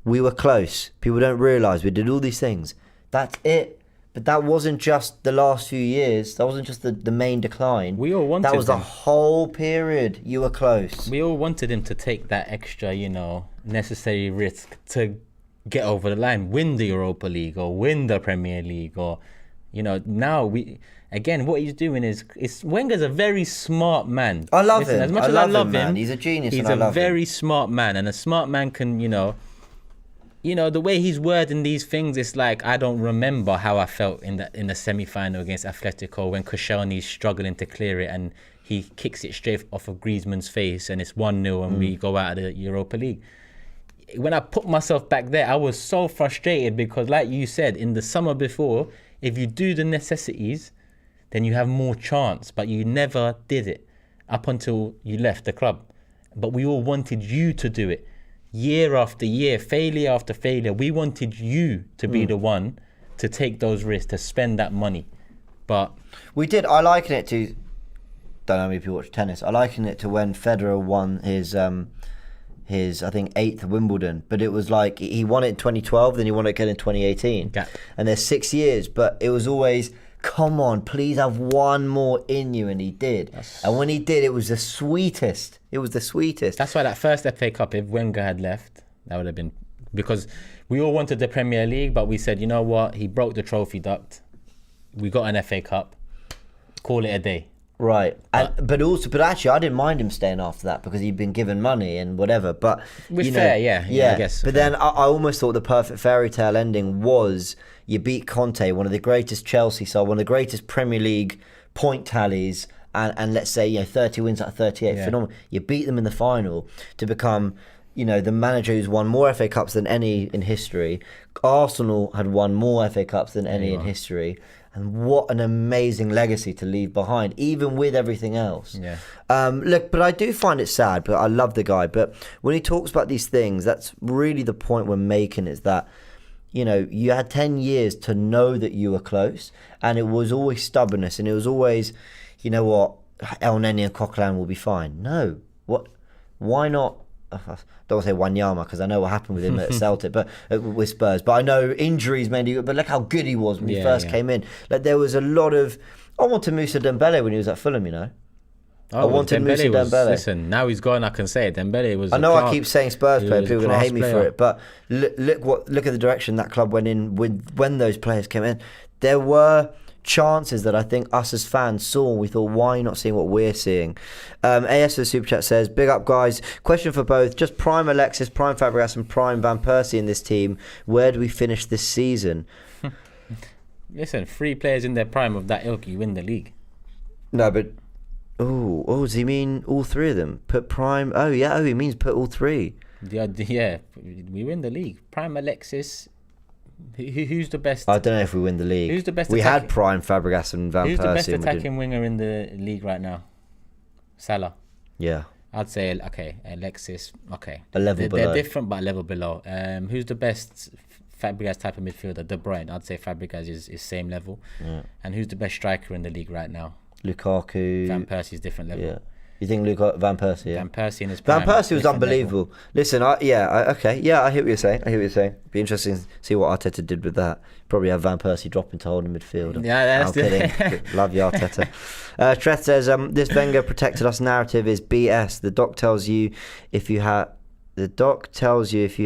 We were close. People don't realise we did all these things. That's it. But that wasn't just the last few years. That wasn't just the main decline. We all wanted that was the whole period. You were close. We all wanted him to take that extra, necessary risk to get over the line, win the Europa League or win the Premier League, or now we. Again, what he's doing is Wenger's a very smart man. I love him. As much as I love him, he's a genius. He's a very smart man, and a smart man can, the way he's wording these things. It's like I don't remember how I felt in the semi-final against Atletico when Koscielny's struggling to clear it and he kicks it straight off of Griezmann's face and it's 1-0 and we go out of the Europa League. When I put myself back there, I was so frustrated because, like you said, in the summer before, if you do the necessities, then you have more chance, but you never did it up until you left the club. But we all wanted you to do it. Year after year, failure after failure, we wanted you to be the one to take those risks, to spend that money. But we did. I liken it to, don't know how many people watch tennis, I liken it to when Federer won his I think 8th Wimbledon, but it was like he won it in 2012, then he won it again in 2018. Yeah. And there's 6 years, but it was always, come on, please have one more in you, and he did. And when he did, it was the sweetest. It was the sweetest. That's why that first FA Cup, if Wenger had left, that would have been... Because we all wanted the Premier League, but we said, you know what? He broke the trophy duct. We got an FA Cup. Call it a day. Right. But actually, I didn't mind him staying after that because he'd been given money and whatever. But which fair, yeah, I guess. But then I almost thought the perfect fairy tale ending was you beat Conte, one of the greatest Chelsea side, one of the greatest Premier League point tallies, and let's say 30 wins out of 38, phenomenal. You beat them in the final to become the manager who's won more FA Cups than any in history. Arsenal had won more FA Cups than any in history. And what an amazing legacy to leave behind, even with everything else. Yeah. Look, but I do find it sad, but I love the guy. But when he talks about these things, that's really the point we're making, is that, you had 10 years to know that you were close, and it was always stubbornness, and it was always, El Neni and Coquelin will be fine. No. Why not? I don't want to say Wanyama because I know what happened with him at Celtic, but with Spurs. But I know injuries mainly. But look how good he was when he first came in. Like, there was a lot of. I wanted Moussa Dembele when he was at Fulham. I wanted Moussa Dembele. Listen, now he's gone. I can say it. Dembele was. I know I keep saying Spurs player. People are going to hate me for it. But look at the direction that club went in when those players came in. There were chances that I think us as fans saw. We thought, why are you not seeing what we're seeing? AS for the Super Chat says, big up guys, question for both, just prime Alexis, prime Fabregas and prime Van Persie in this team, where do we finish this season? Listen, 3 players in their prime of that ilk, you win the league. No, but does he mean all 3 of them? Put prime, he means put all 3. Yeah, we win the league. Prime Alexis. Who's the best? I don't know if we win the league. Who's the best? We had prime Fabregas and Van Persie. Who's the best attacking winger in the league right now? Salah. Yeah. I'd say Alexis. Okay. A level below. They're different, but a level below. Who's the best Fabregas type of midfielder? De Bruyne. I'd say Fabregas is same level. Yeah. And who's the best striker in the league right now? Lukaku. Van Persie's different level. Yeah. You think Van Persie? Yeah. Van Persie in his prime. Van Persie was unbelievable. Level. Listen, I hear what you're saying. Be interesting to see what Arteta did with that. Probably have Van Persie drop into holding midfield. Yeah, that's kidding. Love you, Arteta. Treth says, this Wenger protected us narrative is BS. The doc tells you if you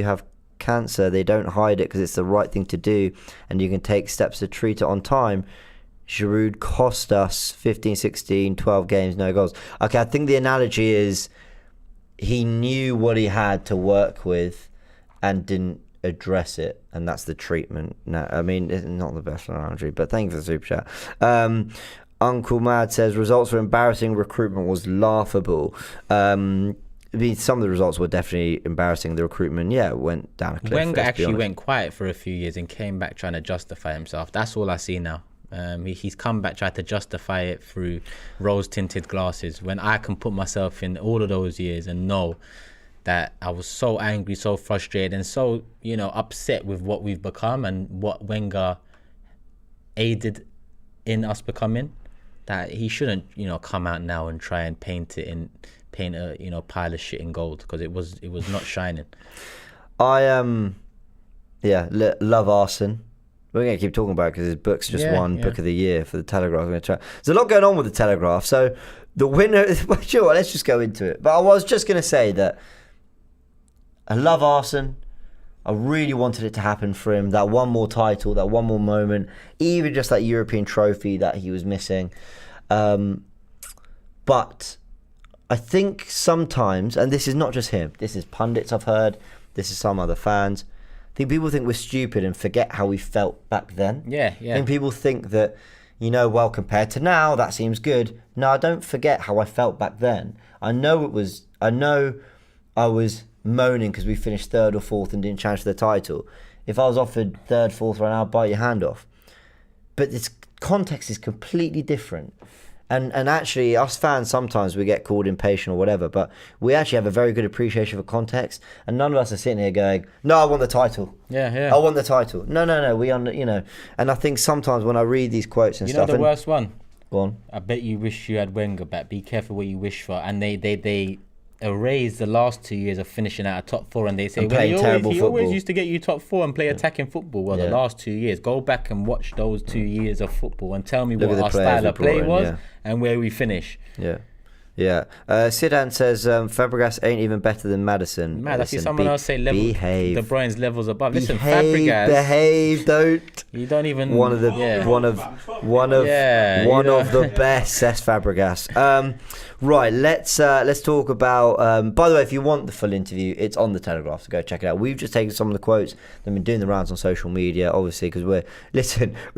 have cancer, they don't hide it because it's the right thing to do, and you can take steps to treat it on time. Giroud cost us 15, 16, 12 games, no goals. Okay, I think the analogy is he knew what he had to work with and didn't address it, and that's the treatment. No, I mean, it's not the best analogy, but thank you for the super chat. Uncle Mad says, results were embarrassing, recruitment was laughable. I mean, some of the results were definitely embarrassing. The recruitment, went down a cliff. Wenger actually went quiet for a few years and came back trying to justify himself. That's all I see now. He's come back, tried to justify it through rose-tinted glasses, when I can put myself in all of those years and know that I was so angry, so frustrated, and so upset with what we've become and what Wenger aided in us becoming, that he shouldn't come out now and try and paint a pile of shit in gold, because it was not shining. I love Arsene. We're going to keep talking about it because his book's just won Book of the Year for the Telegraph. There's a lot going on with the Telegraph. So the winner, sure, let's just go into it. But I was just going to say that I love Arsene. I really wanted it to happen for him. That one more title, that one more moment, even just that European trophy that he was missing. But I think sometimes, and this is not just him, this is pundits I've heard, this is some other fans, I think people think we're stupid and forget how we felt back then. Yeah. I think people think that, compared to now, that seems good. No, I don't forget how I felt back then. I know I was moaning because we finished 3rd or 4th and didn't challenge for the title. If I was offered 3rd, 4th right now, I'd bite your hand off. But this context is completely different. And actually, us fans, sometimes we get called impatient or whatever, but we actually have a very good appreciation for context, and none of us are sitting here going, no, I want the title. Yeah. I want the title. No, and I think sometimes when I read these quotes and stuff... the worst one? Go on. I bet you wish you had Wenger back. Be careful what you wish for. And they erase the last 2 years of finishing out a top 4, and they say, he always used to get you top 4 and play attacking football. Well, the last 2 years, go back and watch those 2 years of football and tell me what our style of play was and where we finish. Yeah. Yeah. Sidan says Fabregas ain't even better than Maddison. Mad, I see Listen, someone else say level. behave. De Bruyne's levels above. Listen, Behave, Fabregas. behave, don't. You don't even. One of the Yeah. one of the best, says Fabregas. Right, let's talk about. By the way, if you want the full interview, it's on the Telegraph, so go check it out. We've just taken some of the quotes. They've been doing the rounds on social media, obviously, because we've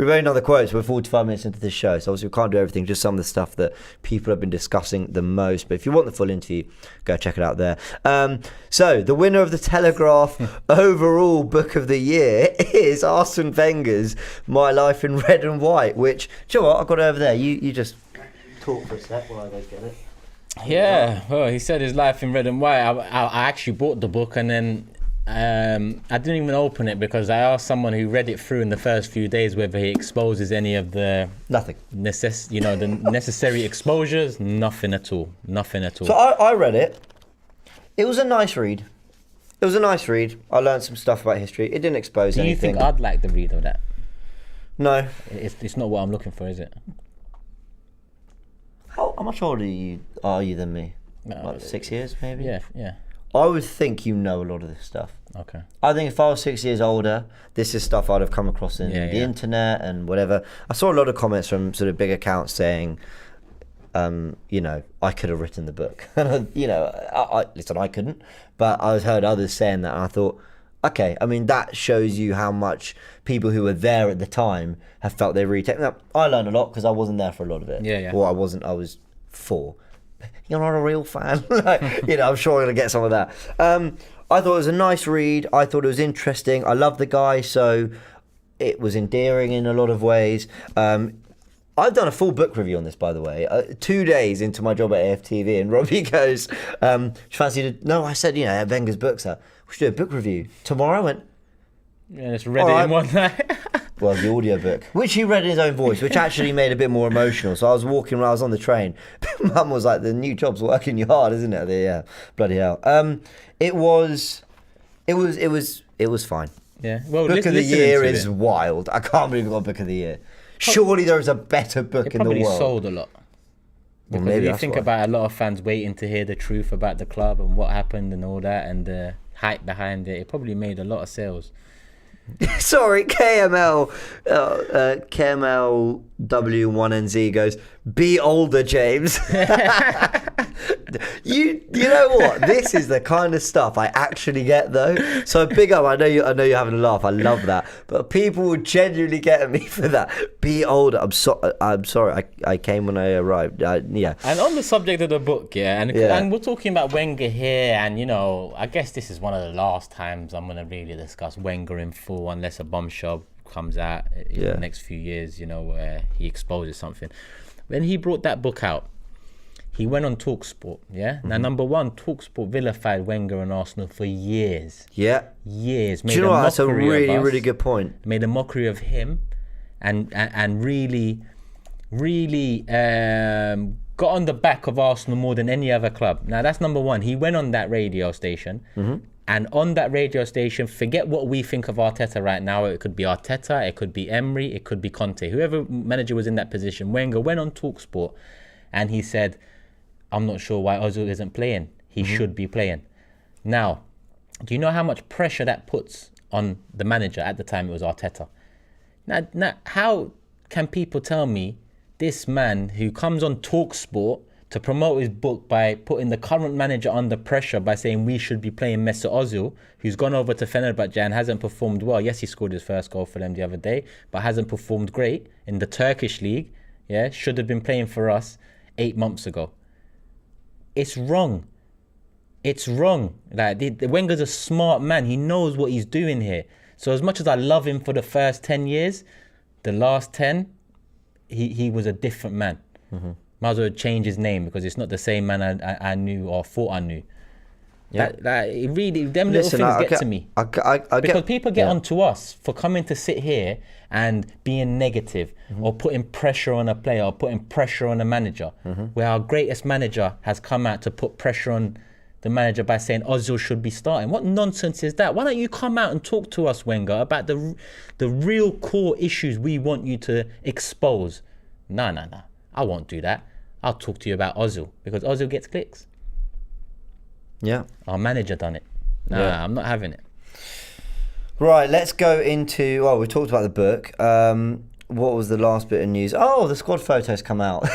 only done the quotes. We're 45 minutes into this show, so obviously we can't do everything. Just some of the stuff that people have been discussing the most. But if you want the full interview, go check it out there. So the winner of the Telegraph overall book of the year is Arsene Wenger's My Life in Red and White. Which, do you know what? I've got it over there. You just talk for a sec while I go get it. Yeah, well, he said his life in red and white. I actually bought the book and then I didn't even open it because I asked someone who read it through in the first few days whether he exposes any of the Nothing. The necessary exposures. Nothing at all. So I read it. It was a nice read. I learned some stuff about history. It didn't expose anything. Do you think I'd like the read of that? No. It's not what I'm looking for, is it? How much older are you than me? Like 6 years, maybe? Yeah. I would think you know a lot of this stuff. Okay. I think if I was 6 years older, this is stuff I'd have come across in the internet and whatever. I saw a lot of comments from sort of big accounts saying, I could have written the book. Listen, I couldn't, but I heard others saying that, and I thought, okay, I mean, that shows you how much people who were there at the time have felt they really taken up. I learned a lot because I wasn't there for a lot of it. Yeah. Well, I was 4. You're not a real fan. I'm sure I'm going to get some of that. I thought it was a nice read. I thought it was interesting. I love the guy, so it was endearing in a lot of ways. I've done a full book review on this, by the way, 2 days into my job at AFTV, and Robbie goes, I said, Wenger's book's out. We should do a book review. Tomorrow I went, yeah, just read it in one night. Well, the audio book, which he read in his own voice, which actually made it a bit more emotional. So I was walking around, I was on the train. Mum was like, the new job's working you hard, isn't it? Yeah, bloody hell. It was fine. Yeah. Well, book of the year is wild. I can't believe we got book of the year. Surely there is a better book in the world. It probably sold a lot. Because maybe you think about a lot of fans waiting to hear the truth about the club and what happened and all that and the hype behind it. It probably made a lot of sales. Sorry, KML W1NZ goes, be older, James. You know what? This is the kind of stuff I actually get, though. So big up. I know you're having a laugh. I love that. But people would genuinely get at me for that. Be older. I'm sorry. I came when I arrived. Yeah. And on the subject of the book, and we're talking about Wenger here, and I guess this is one of the last times I'm going to really discuss Wenger in full, unless a bombshell comes out in the next few years, where he exposes something. When he brought that book out, he went on TalkSport, Mm-hmm. Now, number one, TalkSport vilified Wenger and Arsenal for years. Yeah. Years. Do you know what? That's a really, really good point. Made a mockery of him and really got on the back of Arsenal more than any other club. Now, that's number one. He went on that radio station. Mm-hmm. And on that radio station, forget what we think of Arteta right now. It could be Arteta, it could be Emery, it could be Conte. Whoever manager was in that position, Wenger went on TalkSport and he said, I'm not sure why Ozil isn't playing. He should be playing. Now, do you know how much pressure that puts on the manager? At the time, it was Arteta. Now, how can people tell me this man who comes on TalkSport to promote his book by putting the current manager under pressure by saying we should be playing Mesut Ozil, who's gone over to Fenerbahce and hasn't performed well. Yes, he scored his first goal for them the other day, but hasn't performed great in the Turkish league. Yeah, should have been playing for us 8 months ago. It's wrong. It's wrong. Like the Wenger's a smart man. He knows what he's doing here. So as much as I love him for the first 10 years, the last 10, he was a different man. Mm-hmm. Might as well change his name because it's not the same man I knew or thought I knew. Yeah. It really, them little things get to me. Because people get onto us for coming to sit here and being negative or putting pressure on a player or putting pressure on a manager, where our greatest manager has come out to put pressure on the manager by saying Ozil should be starting. What nonsense is that? Why don't you come out and talk to us, Wenger, about the real core issues we want you to expose? No. I won't do that. I'll talk to you about Ozil because Ozil gets clicks. Yeah. Our manager done it. Nah, I'm not having it. Right, let's go into... Well, we talked about the book. What was the last bit of news? Oh, the squad photos come out.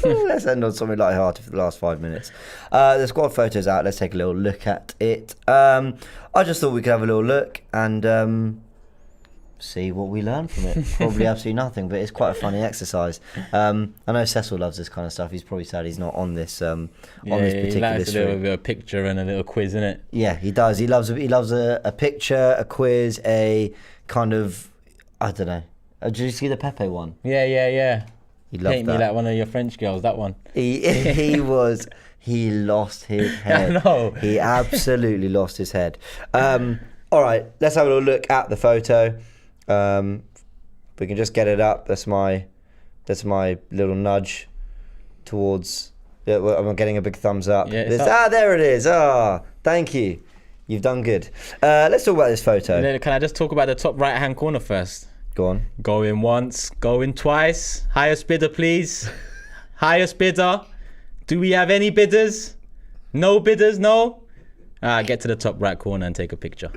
Let's end on something lighthearted for the last 5 minutes. The squad photos out. Let's take a little look at it. I just thought we could have a little look and see what we learn from it. Probably absolutely nothing, but it's quite a funny exercise. I know Cecil loves this kind of stuff. He's probably sad he's not on this on this particular he likes a little picture and a little quiz, isn't it? Yeah, he does. He loves a picture, a quiz, a kind of, I don't know. Did you see the Pepe one? Yeah. He loved Paint that. me like one of your French girls, that one. He lost his head. I know. He absolutely lost his head. All right, let's have a little look at the photo. We can just get it up. That's my little nudge towards. Yeah, I'm getting a big thumbs up. Yeah, there it is. Thank you. You've done good. Let's talk about this photo. Can I just talk about the top right-hand corner first? Go on. Going once, going twice. Highest bidder, please. Highest bidder. Do we have any bidders? No bidders, no? Get to the top right corner and take a picture.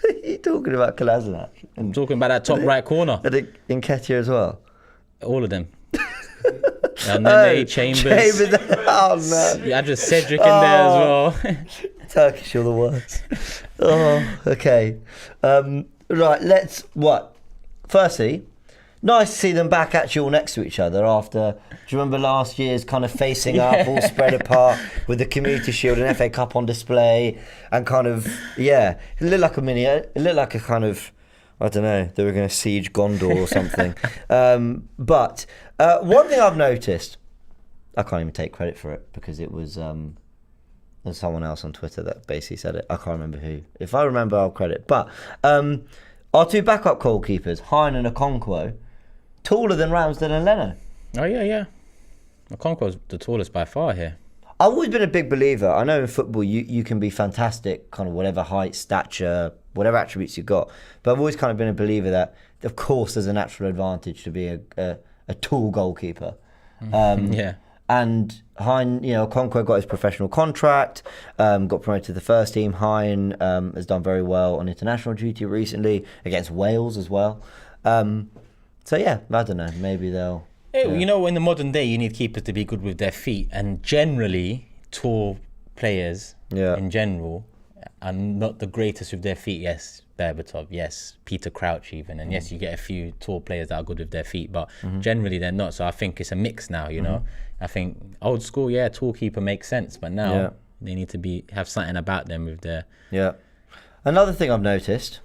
Are you talking about Kolasinac? I'm talking about that top right corner. And Nketiah as well? All of them. And then Chambers. Oh, no. Yeah, I just Cedric in there as well. Turkish, you're the worst. Okay. Right, Firstly, nice to see them back actually all next to each other after, do you remember last year's kind of facing up, all spread apart with the Community Shield and FA Cup on display and kind of, it looked like a kind of, I don't know, they were going to siege Gondor or something. But one thing I've noticed, I can't even take credit for it because it was there's someone else on Twitter that basically said it. I can't remember who. If I remember, I'll credit. But our two backup goalkeepers, Hein and Okonkwo, taller than Ramsdale and Leno. Oh, yeah. Okonkwo's the tallest by far here. I've always been a big believer. I know in football you can be fantastic, kind of whatever height, stature, whatever attributes you've got. But I've always kind of been a believer that, of course, there's a natural advantage to be a tall goalkeeper. Yeah. And Hein, Okonkwo got his professional contract, got promoted to the first team. Hein has done very well on international duty recently against Wales as well. So yeah, I don't know. Maybe they'll. In the modern day, you need keepers to be good with their feet, and generally, tall players in general are not the greatest with their feet. Yes, Berbatov, yes, Peter Crouch even, and yes, you get a few tall players that are good with their feet, but generally they're not. So I think it's a mix now. I think old school, tall keeper makes sense, but now they need to have something about them with their. Yeah. Another thing I've noticed,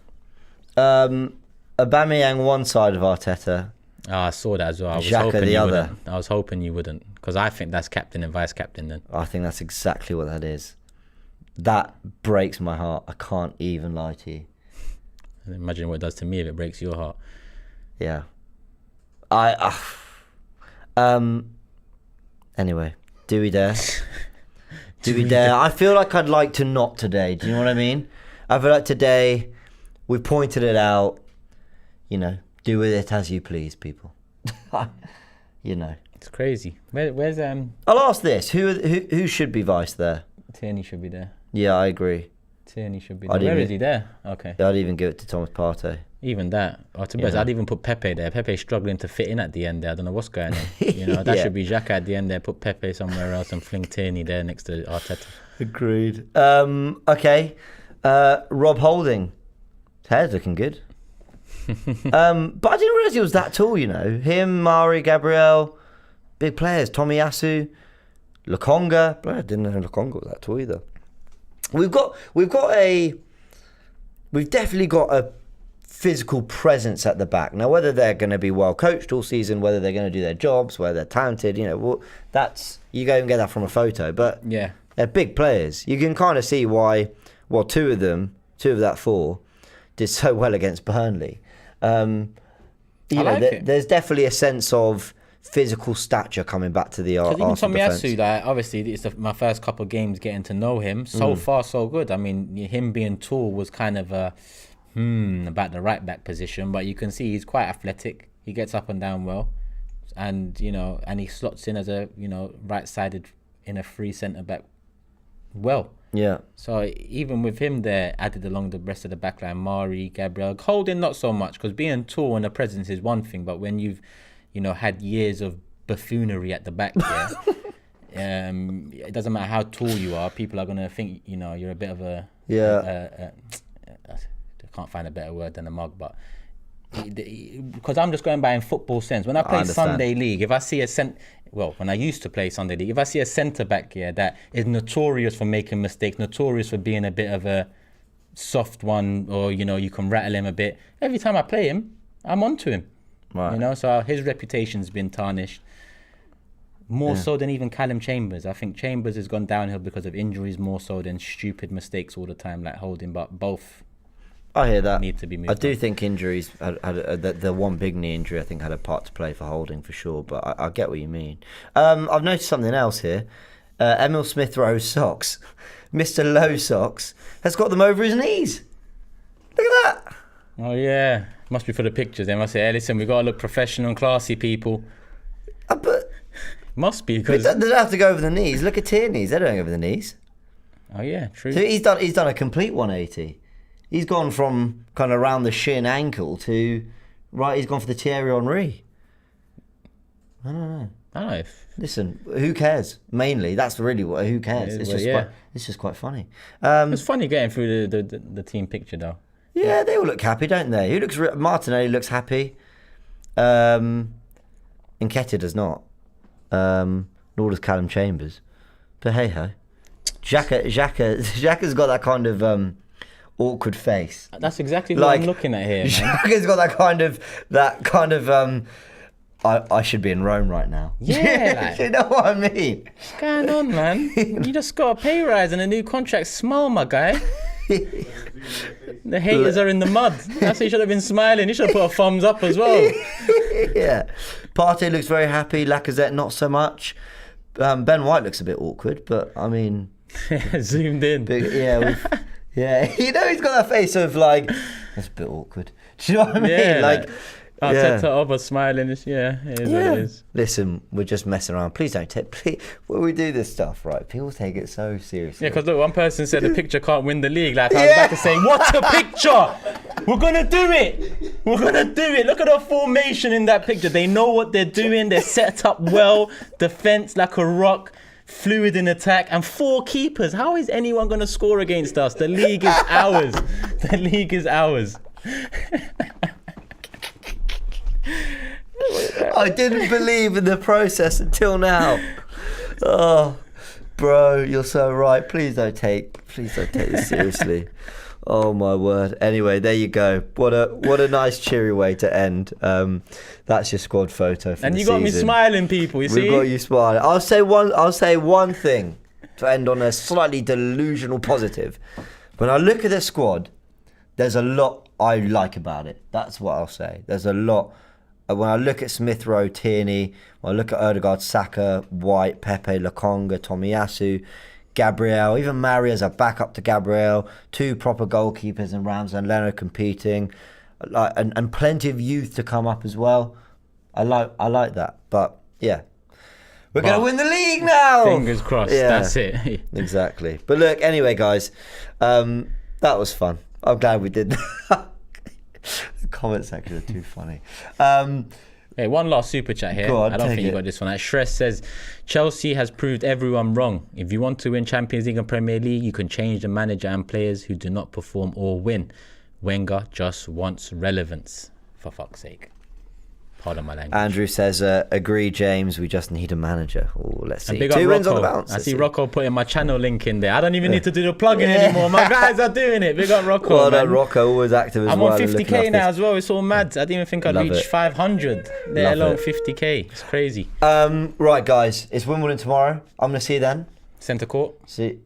Aubameyang one side of Arteta. I saw that as well. I was hoping you wouldn't, because I think that's captain and vice captain then. I think that's exactly what that is. That breaks my heart. I can't even lie to you. Imagine what it does to me if it breaks your heart. Yeah. Anyway, do we dare? Do we dare? I feel like I'd like to not today. Do you know what I mean? I feel like today we've pointed it out. Do with it as you please, people. It's crazy. Where's I'll ask this: who should be vice there? Tierney should be there. Yeah, I agree. Tierney should be there. Where is he there? Okay. I'd even give it to Thomas Partey. Even that. Or to be honest, I'd even put Pepe there. Pepe's struggling to fit in at the end there. I don't know what's going on. That should be Xhaka at the end there. Put Pepe somewhere else and fling Tierney there next to Arteta. Agreed. Okay. Rob Holding. His hair's looking good. But I didn't realise he was that tall, Him, Mari, Gabriel, big players. Tomiyasu, Lokonga. I didn't know Lokonga was that tall either. We've definitely got a physical presence at the back. Now, whether they're going to be well coached all season, whether they're going to do their jobs, whether they're talented, that's, you go and get that from a photo. But they're big players. You can kind of see why. Well, two of that four did so well against Burnley. There's definitely a sense of physical stature coming back to the Arsenal defence. Tomiyasu, obviously, it's my first couple of games getting to know him. So far, so good. I mean, him being tall was kind of about the right back position, but you can see he's quite athletic. He gets up and down well. and and he slots in as a right-sided in a free centre back. Well, yeah. So even with him there added along the rest of the backline, Mari, Gabriel, Holding not so much, because being tall and a presence is one thing, but when you've had years of buffoonery at the back there, it doesn't matter how tall you are, people are gonna think you're a bit of a I can't find a better word than a mug, but because I'm just going by in football sense. When I play Sunday League, if I see when I used to play Sunday League, if I see a centre back here that is notorious for making mistakes, notorious for being a bit of a soft one, or you can rattle him a bit, every time I play him, I'm onto him. Right. So his reputation's been tarnished more so than even Callum Chambers. I think Chambers has gone downhill because of injuries more so than stupid mistakes all the time like Holding, but both I hear that. Need to be moved I do on. think injuries had the one big knee injury I think had a part to play for Holding for sure, but I get what you mean. I've noticed something else here. Emil Smith-Rowe's socks, Mr. Low Socks, has got them over his knees. Look at that. Oh yeah, must be for the pictures. They must say, "Hey, listen, we gotta look professional and classy, people." But must be because they don't have to go over the knees. Look at Tierney's; they don't go over the knees. Oh yeah, true. So he's done a complete 180. He's gone from kind of around the shin ankle to right. He's gone for the Thierry Henry. I don't know. Listen, who cares? Mainly, that's really what. Who cares? It's just quite funny. It's funny getting through the team picture though. Yeah, they all look happy, don't they? Who looks? Martinelli looks happy. Nketiah does not. Nor does Callum Chambers. But hey ho, Xhaka's got that kind of awkward face. That's exactly what I'm looking at here, man. Xhaka's got that kind of I should be in Rome right now. Yeah, you know what I mean? What's going on, man? You just got a pay rise and a new contract. Smile, my guy. The haters are in the mud. That's why you should have been smiling. You should have put a thumbs up as well. Yeah. Partey looks very happy. Lacazette not so much. Ben White looks a bit awkward, but I mean, zoomed in. Yeah, he's got that face of like, that's a bit awkward. Do you know what I mean? Yeah, Arteta over smiling. It is what it is. Listen, we're just messing around. Please don't when we do this stuff, right? People take it so seriously. Yeah, because look, one person said the picture can't win the league. Like I was about to say, what's a picture? We're gonna do it. We're gonna do it. Look at the formation in that picture. They know what they're doing. They're set up well. Defense like a rock. Fluid in attack and 4 keepers. How is anyone going to score against us? The league is ours. The league is ours. I didn't believe in the process until now. Oh, bro, you're so right. Please don't take this seriously. Oh my word. Anyway, there you go. What a nice cheery way to end. That's your squad photo for and the you got season. me smiling, people. You see? We've got you smiling. I'll say one thing to end on a slightly delusional positive. When I look at the squad, there's a lot I like about it. That's what I'll say. There's a lot. When I look at Smith Rowe, Tierney, when I look at Odegaard, Saka, White, Pepe, Lokonga, Tomiyasu, Gabriel, even Mari as a backup to Gabriel, 2 proper goalkeepers in Rams and Leno competing, and plenty of youth to come up as well. I like that. But yeah, we're going to win the league now. Fingers crossed. Yeah, that's it. Exactly. But look, anyway, guys, that was fun. I'm glad we did that. The comment section are too funny. Hey, one last super chat here. I don't think you got this one. Shress says, Chelsea has proved everyone wrong. If you want to win Champions League and Premier League, you can change the manager and players who do not perform or win. Wenger just wants relevance, for fuck's sake. Pardon my language. Andrew says, agree, James. We just need a manager. Oh, let's see. 2 wins on the bounce. I see Rocco putting my channel link in there. I don't even need to do the plug-in anymore. My guys are doing it. Big up Rocco. Well done, Rocco. Always active as well. I'm on 50k now as well. It's all mad. I didn't even think I'd reach 500. Let alone 50k. It's crazy. Right, guys. It's Wimbledon tomorrow. I'm going to see you then. Centre court. See.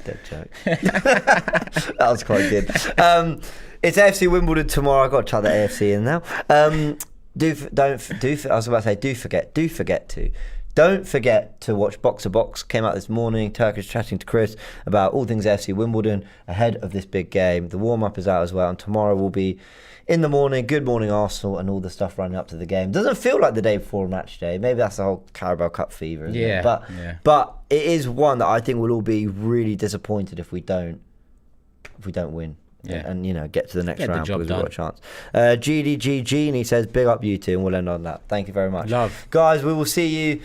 Dead joke. That was quite good. It's AFC Wimbledon tomorrow. I've got to chuck the AFC in now. Don't forget to watch Box to Box. Came out this morning. Turkish chatting to Chris about all things AFC Wimbledon ahead of this big game. The warm-up is out as well, and tomorrow will be in the morning, Good Morning Arsenal, and all the stuff running up to the game. Doesn't feel like the day before a match day. Maybe that's the whole Carabao Cup fever, isn't it? But it is one that I think we'll all be really disappointed if we don't win. Yeah. And get to the next round because we've got a chance. GDG and he says, big up you two, and we'll end on that. Thank you very much. Love. Guys, we will see you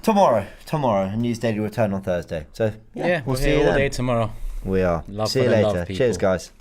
tomorrow. And News Daily return on Thursday. So, we'll see you all then. day tomorrow. We are. Love see you later. Cheers, guys.